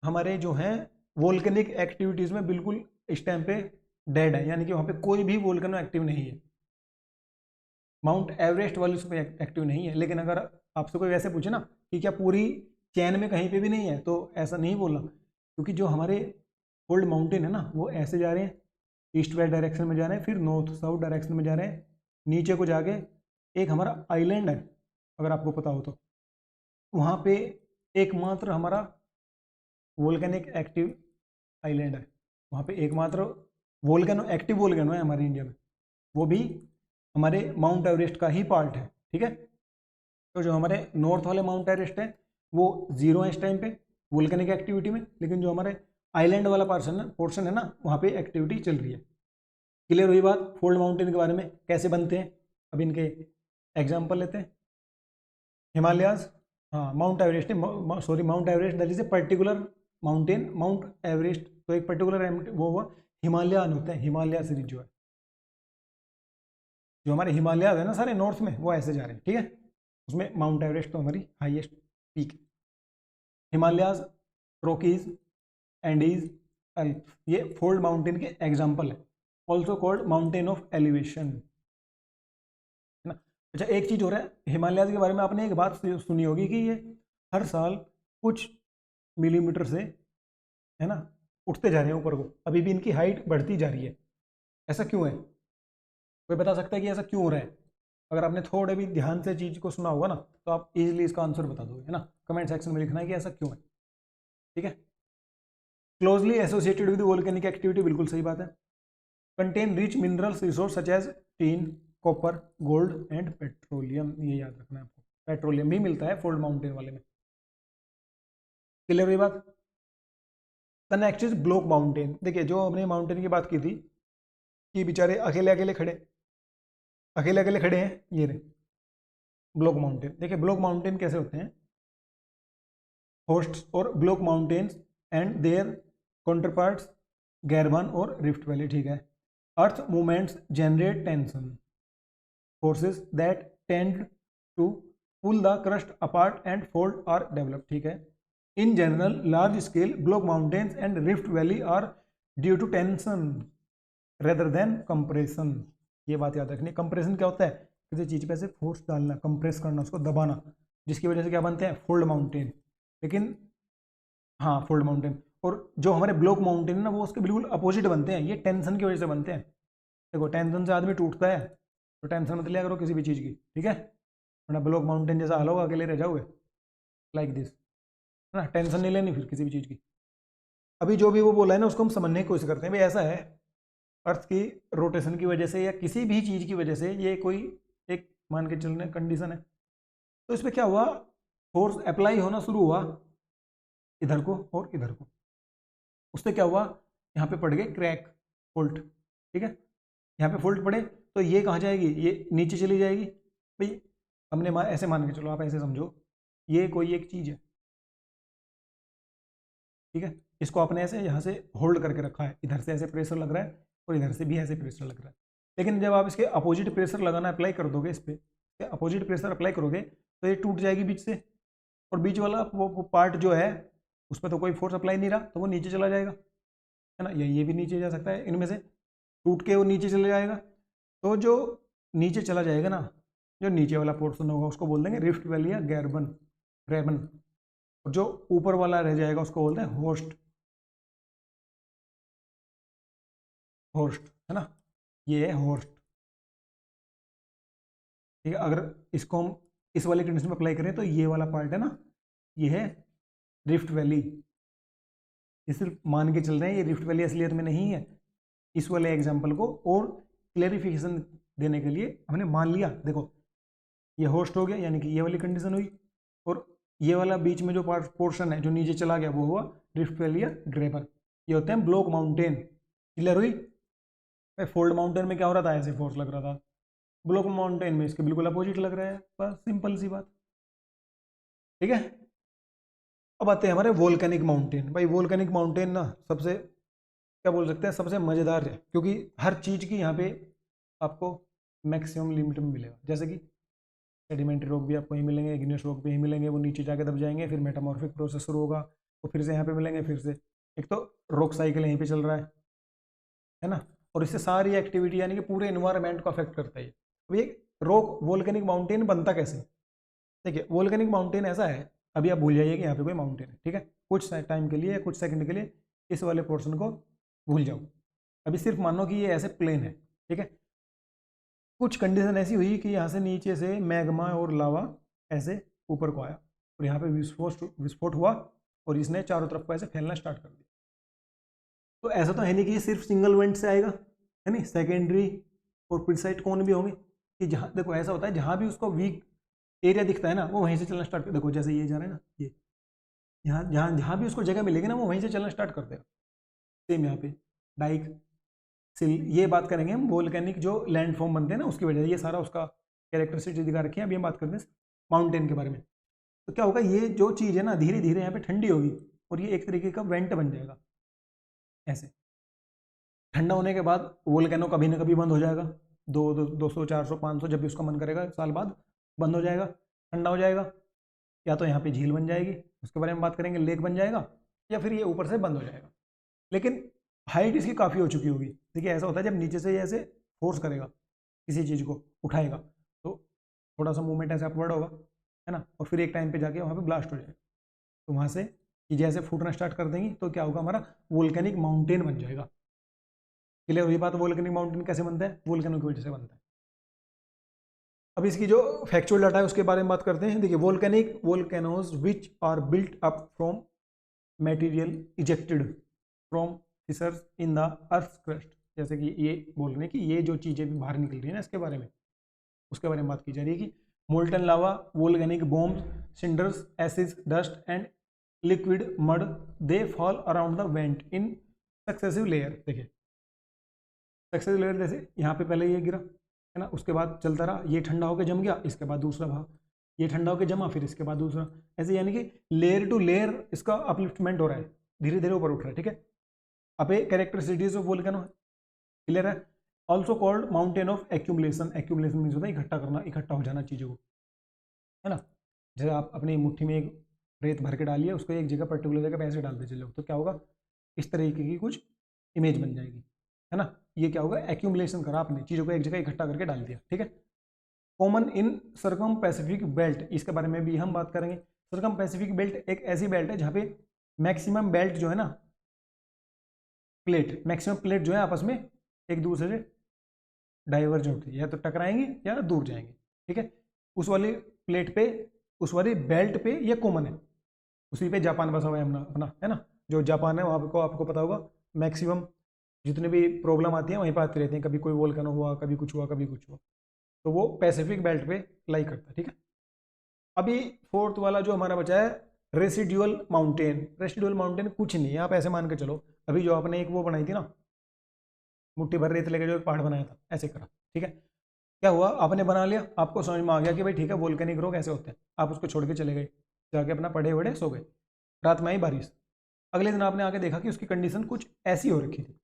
हमारे जो हैं वोल्केनिक एक्टिविटीज़ में बिल्कुल इस टाइम पे डेड है, यानी कि वहाँ पे कोई भी वोल्केनो एक्टिव नहीं है, माउंट एवरेस्ट वाली उसमें एक्टिव नहीं है। लेकिन अगर आपसे कोई वैसे पूछे ना कि क्या पूरी चैन में कहीं पे भी नहीं है, तो ऐसा नहीं बोलना, क्योंकि जो हमारे फोल्ड माउंटेन है ना, वो ऐसे जा रहे हैं, ईस्ट वेस्ट डायरेक्शन में जा रहे हैं, फिर नॉर्थ साउथ डायरेक्शन में जा रहे हैं, नीचे को जाके एक हमारा आइलैंड है, अगर आपको पता हो तो, वहाँ पे एकमात्र हमारा वोल्केनिक एक्टिव आइलैंड है, वहाँ पे एकमात्र वोल्केनो एक्टिव वोल्केनो है हमारे इंडिया में, वो भी हमारे माउंट एवरेस्ट का ही पार्ट है, ठीक है। तो जो हमारे नॉर्थ वाले माउंट एवरेस्ट है वो जीरो है इस टाइम पे वोल्केनिक एक्टिविटी में, लेकिन जो हमारे आइलैंड वाला पोर्शन है ना, वहाँ पे एक्टिविटी चल रही है। क्लियर हुई बात फोल्ड माउंटेन के बारे में, कैसे बनते हैं। अब इनके एग्जाम्पल लेते हैं। हिमालयाज, हाँ mount Everest, sorry mount Everest that is a particular mountain, mount Everest तो एक पर्टिकुलर वो हुआ, हिमालयन होते हैं, हिमालय सीरीज जो है, जो हमारे हिमालयाज है ना सारे नॉर्थ में, वो ऐसे जा रहे हैं, ठीक है, उसमें माउंट एवरेस्ट तो हमारी हाईएस्ट पीक है। हिमालयाज, रॉकीज, एंडीज, एल्प्स, ये फोल्ड माउंटेन के एग्जाम्पल है, also called mountain of elevation, है ना। अच्छा एक चीज हो रहा है, हिमालयाज के बारे में आपने एक बात सुनी होगी कि ये हर साल कुछ मिलीमीटर से, है ना, उठते जा रहे हैं ऊपर को, अभी भी इनकी हाइट बढ़ती जा रही है, ऐसा क्यों है, कोई बता सकता है कि ऐसा क्यों हो रहा है। अगर आपने थोड़े भी ध्यान से चीज़ को सुना होगा ना, तो आप इजीली इसका आंसर बता दोगे, है ना, कमेंट सेक्शन में लिखना है कि ऐसा क्यों है, ठीक है। Closely associated with volcanic activity, बिल्कुल सही बात है। Contain rich minerals resource such as tin, copper, gold and petroleum, ये याद रखना है आपको, पेट्रोलियम भी मिलता है फोल्ड माउंटेन वाले में। क्लियर हुई बात। The next is block mountain. देखिए जो हमने माउंटेन की बात की थी कि बेचारे अकेले अकेले खड़े, अकेले अकेले खड़े हैं, ये रहे ब्लॉक माउंटेन। देखिए ब्लॉक माउंटेन कैसे होते हैं, होस्ट्स और block mountains and their counterparts graben और रिफ्ट वैली, ठीक है। Earth movements generate tension forces that tend to pull the crust apart and fold are develop, ठीक है। In general large scale block mountains and rift valley are due to tension rather than compression. ये बात याद रखनी। Compression क्या होता है, किसी चीज़ पे से फोर्स डालना, कंप्रेस करना, उसको दबाना, जिसकी वजह से क्या बनते हैं, फोल्ड माउंटेन। लेकिन हाँ फोल्ड माउंटेन, और जो हमारे ब्लॉक माउंटेन है ना, वो उसके बिल्कुल अपोजिट बनते हैं, ये टेंशन की वजह से बनते हैं। देखो टेंशन से आदमी टूटता है, तो टेंशन मत लिया करो किसी भी चीज़ की, ठीक है, वरना ब्लॉक माउंटेन जैसा हाल होगा, अकेले रह जाओगे लाइक दिस, है ना। टेंशन नहीं लेनी फिर किसी भी चीज़ की। अभी जो भी वो बोला है ना, उसको हम समझने की कोशिश करते हैं। भाई ऐसा है, अर्थ की रोटेशन की वजह से या किसी भी चीज़ की वजह से ये कोई एक मान के चलने कंडीशन है, तो इस पर क्या हुआ, फोर्स अप्लाई होना शुरू हुआ इधर को और इधर को, उससे क्या हुआ, यहाँ पे पड़ गए क्रैक, फोल्ट, ठीक है, यहाँ पे फोल्ट पड़े तो ये कहाँ जाएगी, ये नीचे चली जाएगी। भाई हमने ऐसे मान के चलो, आप ऐसे समझो, ये कोई एक चीज़ है, ठीक है, इसको आपने ऐसे यहाँ से होल्ड करके रखा है, इधर से ऐसे प्रेशर लग रहा है और इधर से भी ऐसे प्रेशर लग रहा है। लेकिन जब आप इसके अपोजिट प्रेशर लगाना अप्लाई कर दोगे, इस पर अपोजिट प्रेशर अप्लाई करोगे, तो ये टूट जाएगी बीच से, और बीच वाला वो पार्ट जो है उस पर तो कोई फोर्स अप्लाई नहीं रहा, तो वो नीचे चला जाएगा, है ना, या ये भी नीचे जा सकता है, इनमें से टूट के वो नीचे चले जाएगा। तो जो नीचे चला जाएगा ना, जो नीचे वाला पोर्शन होगा उसको बोल देंगे रिफ्ट वैली या ग्रेबन, और जो ऊपर वाला रह जाएगा उसको बोलते हैं होस्ट, है ना, ये है होस्ट। ठीक है, अगर इसको हम इस वाले कंडीशन में अप्लाई करें तो ये वाला पार्ट है ना, ये है रिफ्ट वैली। ये सिर्फ मान के चल रहे हैं, ये रिफ्ट वैली असलियत में नहीं है। इस वाले एग्जाम्पल को और क्लेरिफिकेशन देने के लिए हमने मान लिया, देखो ये होस्ट हो गया, यानी कि ये वाली कंडीशन हुई, और ये वाला बीच में जो पोर्शन है जो नीचे चला गया वो हुआ रिफ्ट वैली या ग्रेबर। ये होते हैं ब्लॉक माउंटेन। क्लियर हुई? फोल्ड माउंटेन में क्या हो रहा था, ऐसे फोर्स लग रहा था, ब्लॉक माउंटेन में इसके बिल्कुल अपोजिट लग रहा है, बस सिंपल सी बात। ठीक है, अब आते हैं हमारे वोल्केनिक माउंटेन। भाई वोल्केनिक माउंटेन ना सबसे क्या बोल सकते हैं, सबसे मज़ेदार है, क्योंकि हर चीज़ की यहाँ पे आपको मैक्सिमम लिमिट में मिलेगा। जैसे कि सेडिमेंट्री रॉक भी आपको यहीं मिलेंगे, इग्नियस रॉक भी यहीं मिलेंगे, वो नीचे जाके दब जाएंगे, फिर मेटामॉर्फिक प्रोसेस शुरू होगा, वो फिर से यहाँ पे मिलेंगे, फिर से एक तो रॉक साइकिल यहीं पे चल रहा है ना, और इससे सारी एक्टिविटी यानी कि पूरे इन्वायरमेंट को अफेक्ट करता है। अब ये रॉक वोल्केनिक माउंटेन बनता कैसे? देखिए वोल्केनिक माउंटेन ऐसा है, अभी आप भूल जाइए कि यहाँ पे कोई माउंटेन है, ठीक है, कुछ टाइम के लिए, कुछ सेकंड के लिए इस वाले पोर्शन को भूल जाओ। अभी सिर्फ मानो कि ये ऐसे प्लेन है, ठीक है, कुछ कंडीशन ऐसी हुई कि यहाँ से नीचे से मैग्मा और लावा ऐसे ऊपर को आया, और यहाँ पे विस्फोट हुआ, और इसने चारों तरफ को ऐसे फैलना स्टार्ट कर दिया। तो ऐसा तो है नहीं कि ये सिर्फ सिंगल वेंट से आएगा, है नहीं, सेकेंडरी और प्रीसाइड कौन भी होंगे, कि जहाँ देखो ऐसा होता है जहाँ भी उसको वीक एरिया दिखता है ना वो वहीं से चलना स्टार्ट कर, देखो जैसे ये जा रहा है ना, ये यहाँ जहाँ जहाँ भी उसको जगह मिलेगी ना वो वहीं से चलना स्टार्ट कर देगा। सेम यहाँ पे डाइक सिल, ये बात करेंगे हम वोल्केनिक जो लैंड फॉर्म बनते हैं ना उसकी वजह से, ये सारा उसका कैरेक्टरिस्टिक दिखा रखी है। अभी हम बात करते हैं माउंटेन के बारे में। तो क्या होगा, ये जो चीज़ है ना धीरे धीरे यहाँ पे ठंडी होगी, और ये एक तरीके का वेंट बन जाएगा। ऐसे ठंडा होने के बाद वोल्केनो कभी ना कभी बंद हो जाएगा, 200 400 500 जब भी उसका मन करेगा साल बाद बंद हो जाएगा, ठंडा हो जाएगा। या तो यहाँ पे झील बन जाएगी, उसके बारे में बात करेंगे, लेक बन जाएगा, या फिर ये ऊपर से बंद हो जाएगा। लेकिन हाइट इसकी काफ़ी हो चुकी होगी। देखिए ऐसा होता है जब नीचे से ये ऐसे फोर्स करेगा किसी चीज़ को उठाएगा, तो थोड़ा सा मूवमेंट ऐसे अपवर्ड होगा, है ना, और फिर एक टाइम पे जाके वहाँ पे ब्लास्ट हो जाएगा। तो वहाँ से चीज़ें ऐसे फूटना स्टार्ट कर देंगी, तो क्या होगा, हमारा वोल्केनिक माउंटेन बन जाएगा। क्लियर हुई बात? वोल्केनिक माउंटेन कैसे बनता है? वोल्केनो की वजह से बनता है। अब इसकी जो फैक्चुअल डाटा है उसके बारे में बात करते हैं। देखिए volcanic volcanoes which are built up from material ejected from fissures in the earth crust, जैसे कि ये बोल रहे हैं कि ये जो चीज़ें भी बाहर निकल रही है ना इसके बारे में, उसके बारे में बात की जा रही है कि molten lava, volcanic bombs, cinders, acids, dust and liquid mud, they fall around the went in successive layer. देखिए सक्सेसिव लेयर, जैसे यहाँ पे पहले ये गिरा है ना, उसके बाद चलता रहा, ये ठंडा होकर जम गया, इसके बाद दूसरा भाग, ये ठंडा होकर जमा, फिर इसके बाद दूसरा, ऐसे यानी कि लेयर टू लेयर इसका अपलिफ्टमेंट हो रहा है, धीरे धीरे ऊपर उठ रहा है। ठीक है, अब ये कैरेक्टरिस्टिक्स ऑफ वोल्केनो क्लियर है। Also called mountain of accumulation. Accumulation means होता है इकट्ठा करना, इकट्ठा हो जाना चीज़ों को, है ना। जैसे आप अपनी मुट्ठी में एक रेत भर के डालिए, उसको एक जगह पर्टिकुलर जगह पे ऐसे डालते चलो, तो क्या होगा, इस तरीके की कुछ इमेज बन जाएगी, है ना। ये क्या होगा, एक्यूमुलेशन करा आपने, चीज़ों को एक जगह इकट्ठा करके डाल दिया। ठीक है, common in circum Pacific belt, इसके बारे में भी हम बात करेंगे। सर्कम पैसिफिक बेल्ट एक ऐसी बेल्ट है जहाँ पे मैक्सिमम बेल्ट जो है ना, प्लेट, मैक्सिमम प्लेट जो है आपस में एक दूसरे से डाइवर्ज होती है, या तो टकराएंगे या दूर जाएंगे। ठीक है, उस वाली प्लेट पे, उस वाली बेल्ट पे ये कॉमन है, उसी पे जापान बसा हुआ है अपना अपना, है ना। जो जापान है वहाँ को आपको पता होगा मैक्सिमम जितने भी प्रॉब्लम आती है वहीं पर आती रहती हैं, कभी कोई वोल्केनो हुआ, कभी कुछ हुआ, कभी कुछ हुआ, तो वो पैसिफिक बेल्ट पे लाई करता है। ठीक है, अभी फोर्थ वाला जो हमारा बचा है रेसिडुअल माउंटेन। रेसिडुअल माउंटेन कुछ नहीं है, आप ऐसे मान के चलो, अभी जो आपने एक वो बनाई थी ना, मुट्ठी भर रेत लेके जो एक पहाड़ बनाया था, ऐसे करा। ठीक है, क्या हुआ, आपने बना लिया, आपको समझ में आ गया कि भाई ठीक है वोल्केनिक रॉक ऐसे होते हैं, आप उसको छोड़ के चले गए, जाके अपना पढ़े वढ़े सो गए, रात में आई बारिश, अगले दिन आपने आके देखा कि उसकी कंडीशन कुछ ऐसी हो रखी थी।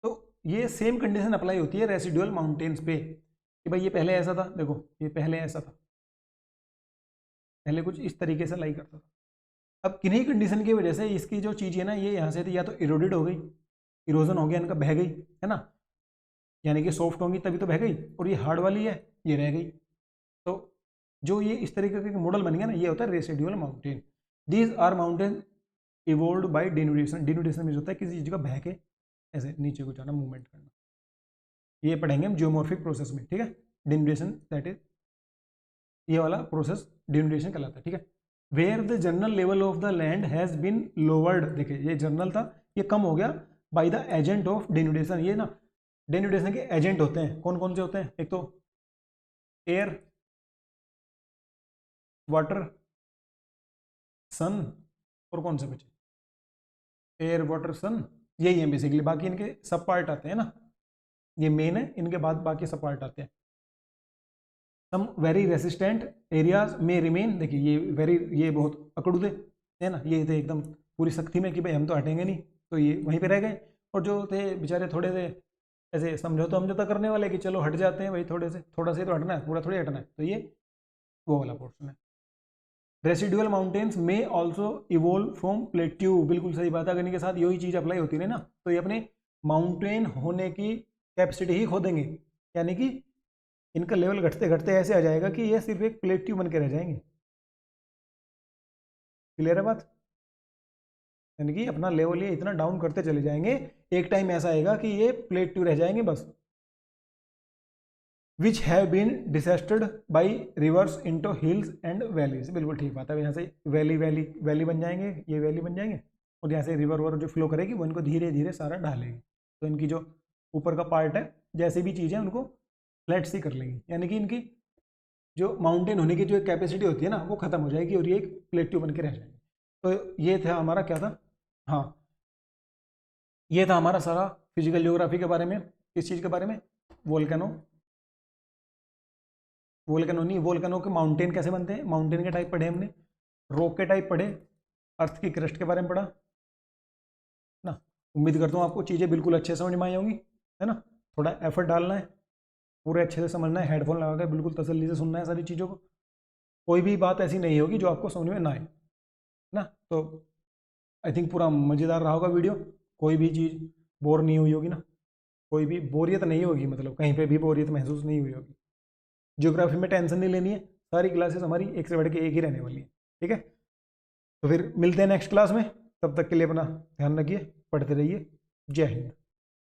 तो ये सेम कंडीशन अप्लाई होती है रेसिडुअल माउंटेन्स पे, कि भाई ये पहले ऐसा था, देखो ये पहले ऐसा था, पहले कुछ इस तरीके से लाई करता था। अब किन्हीं कंडीशन की वजह से इसकी जो चीज़ है ना, ये यहाँ से थी या तो इरोडेड हो गई, इरोजन हो गया इनका, बह गई, है ना, यानी कि सॉफ्ट होंगी तभी तो बह गई, और ये हार्ड वाली है, ये रह गई। तो जो ये इस तरीके का मॉडल बन गया ना, ये होता है residual mountain. These are mountain evolve by denudation. Denudation mean होता है किसी चीज़ का बह के ऐसे नीचे को जाना, मूवमेंट करना। ये पढ़ेंगे हम जियोमॉर्फिक प्रोसेस में, ठीक है। डिनुडेशन दैट इज, ये वाला प्रोसेस डिनुडेशन कहलाता है, ठीक है। Where the general level of the land has been lowered, देखिए ये जनरल था, ये कम हो गया by the agent of denudation. ये ना डिनुडेशन के एजेंट होते हैं, कौन कौन से होते हैं, एक तो एयर, वाटर, सन, और कौन से बचे, एयर, वाटर, सन, यही है बेसिकली। बाकी इनके सब पार्ट आते हैं ना, ये मेन है, इनके बाद बाकी सब पार्ट आते हैं। सम वेरी रेसिस्टेंट एरियाज में रिमेन, देखिए ये वेरी, ये बहुत अकड़ू थे, है ना, ये थे एकदम पूरी सख्ती में कि भाई हम तो हटेंगे नहीं, तो ये वहीं पे रह गए। और जो थे बेचारे थोड़े से ऐसे समझौता करने वाले कि चलो हट जाते हैं भाई, थोड़े से, थोड़ा से तो हटना है, पूरा थोड़ी हटना है, तो ये वो वाला पोर्शन है। रेसिडुअल माउंटेन्स में ऑल्सो इवोल्व फ्रॉम प्लेट्यू, बिल्कुल सही बात है। अगर इनके साथ यही चीज़ अप्लाई होती है ना, तो ये अपने माउंटेन होने की कैपेसिटी ही खो देंगे, यानी कि इनका लेवल घटते घटते ऐसे आ जाएगा कि ये सिर्फ एक प्लेट्यू बन के रह जाएंगे। क्लियर है बात, यानी कि अपना लेवल ये इतना डाउन करते चले जाएंगे, एक टाइम ऐसा आएगा कि ये प्लेट्यू रह जाएंगे बस। Which have been dissected by rivers into hills and valleys, बिल्कुल ठीक बात है। यहाँ से वैली वैली वैली बन जाएंगे, ये वैली बन जाएंगे, और यहाँ से रिवर वर जो फ्लो करेगी वो इनको धीरे धीरे सारा ढालेगी, तो इनकी जो ऊपर का पार्ट है, जैसे भी चीज़ है उनको फ्लैट सी कर लेंगी, यानी कि इनकी जो माउंटेन होने की जो एक कैपेसिटी होती है ना, वो खत्म हो जाएगी और ये एक प्लेट्यू बन के रह जाएंगे। तो ये था हमारा क्या था, हाँ, ये था हमारा सारा फिजिकल ज्योग्राफी के बारे में। किस चीज़ के बारे में, वोल्केनो, वोल्केनो नहीं, वोल्केनो के माउंटेन कैसे बनते हैं, माउंटेन के टाइप पढ़े हमने, रॉक के टाइप पढ़े, अर्थ की क्रस्ट के बारे में पढ़ा ना। उम्मीद करता हूँ आपको चीज़ें बिल्कुल अच्छे समझ में आई होंगी, है ना। थोड़ा एफर्ट डालना है, पूरे अच्छे से समझना है, हेडफोन लगा कर बिल्कुल तसल्ली से सुनना है सारी चीज़ों को। कोई भी बात ऐसी नहीं होगी जो आपको समझ में ना आए ना। तो आई थिंक पूरा मज़ेदार रहा होगा वीडियो, कोई भी चीज़ बोर नहीं हुई होगी ना, कोई भी बोरियत नहीं होगी, मतलब कहीं पे भी बोरियत महसूस नहीं हुई होगी। ज्योग्राफी में टेंशन नहीं लेनी है, सारी क्लासेस हमारी एक से बढ़ के एक ही रहने वाली है, ठीक है। तो फिर मिलते हैं नेक्स्ट क्लास में, तब तक के लिए अपना ध्यान रखिए, पढ़ते रहिए। जय हिंद।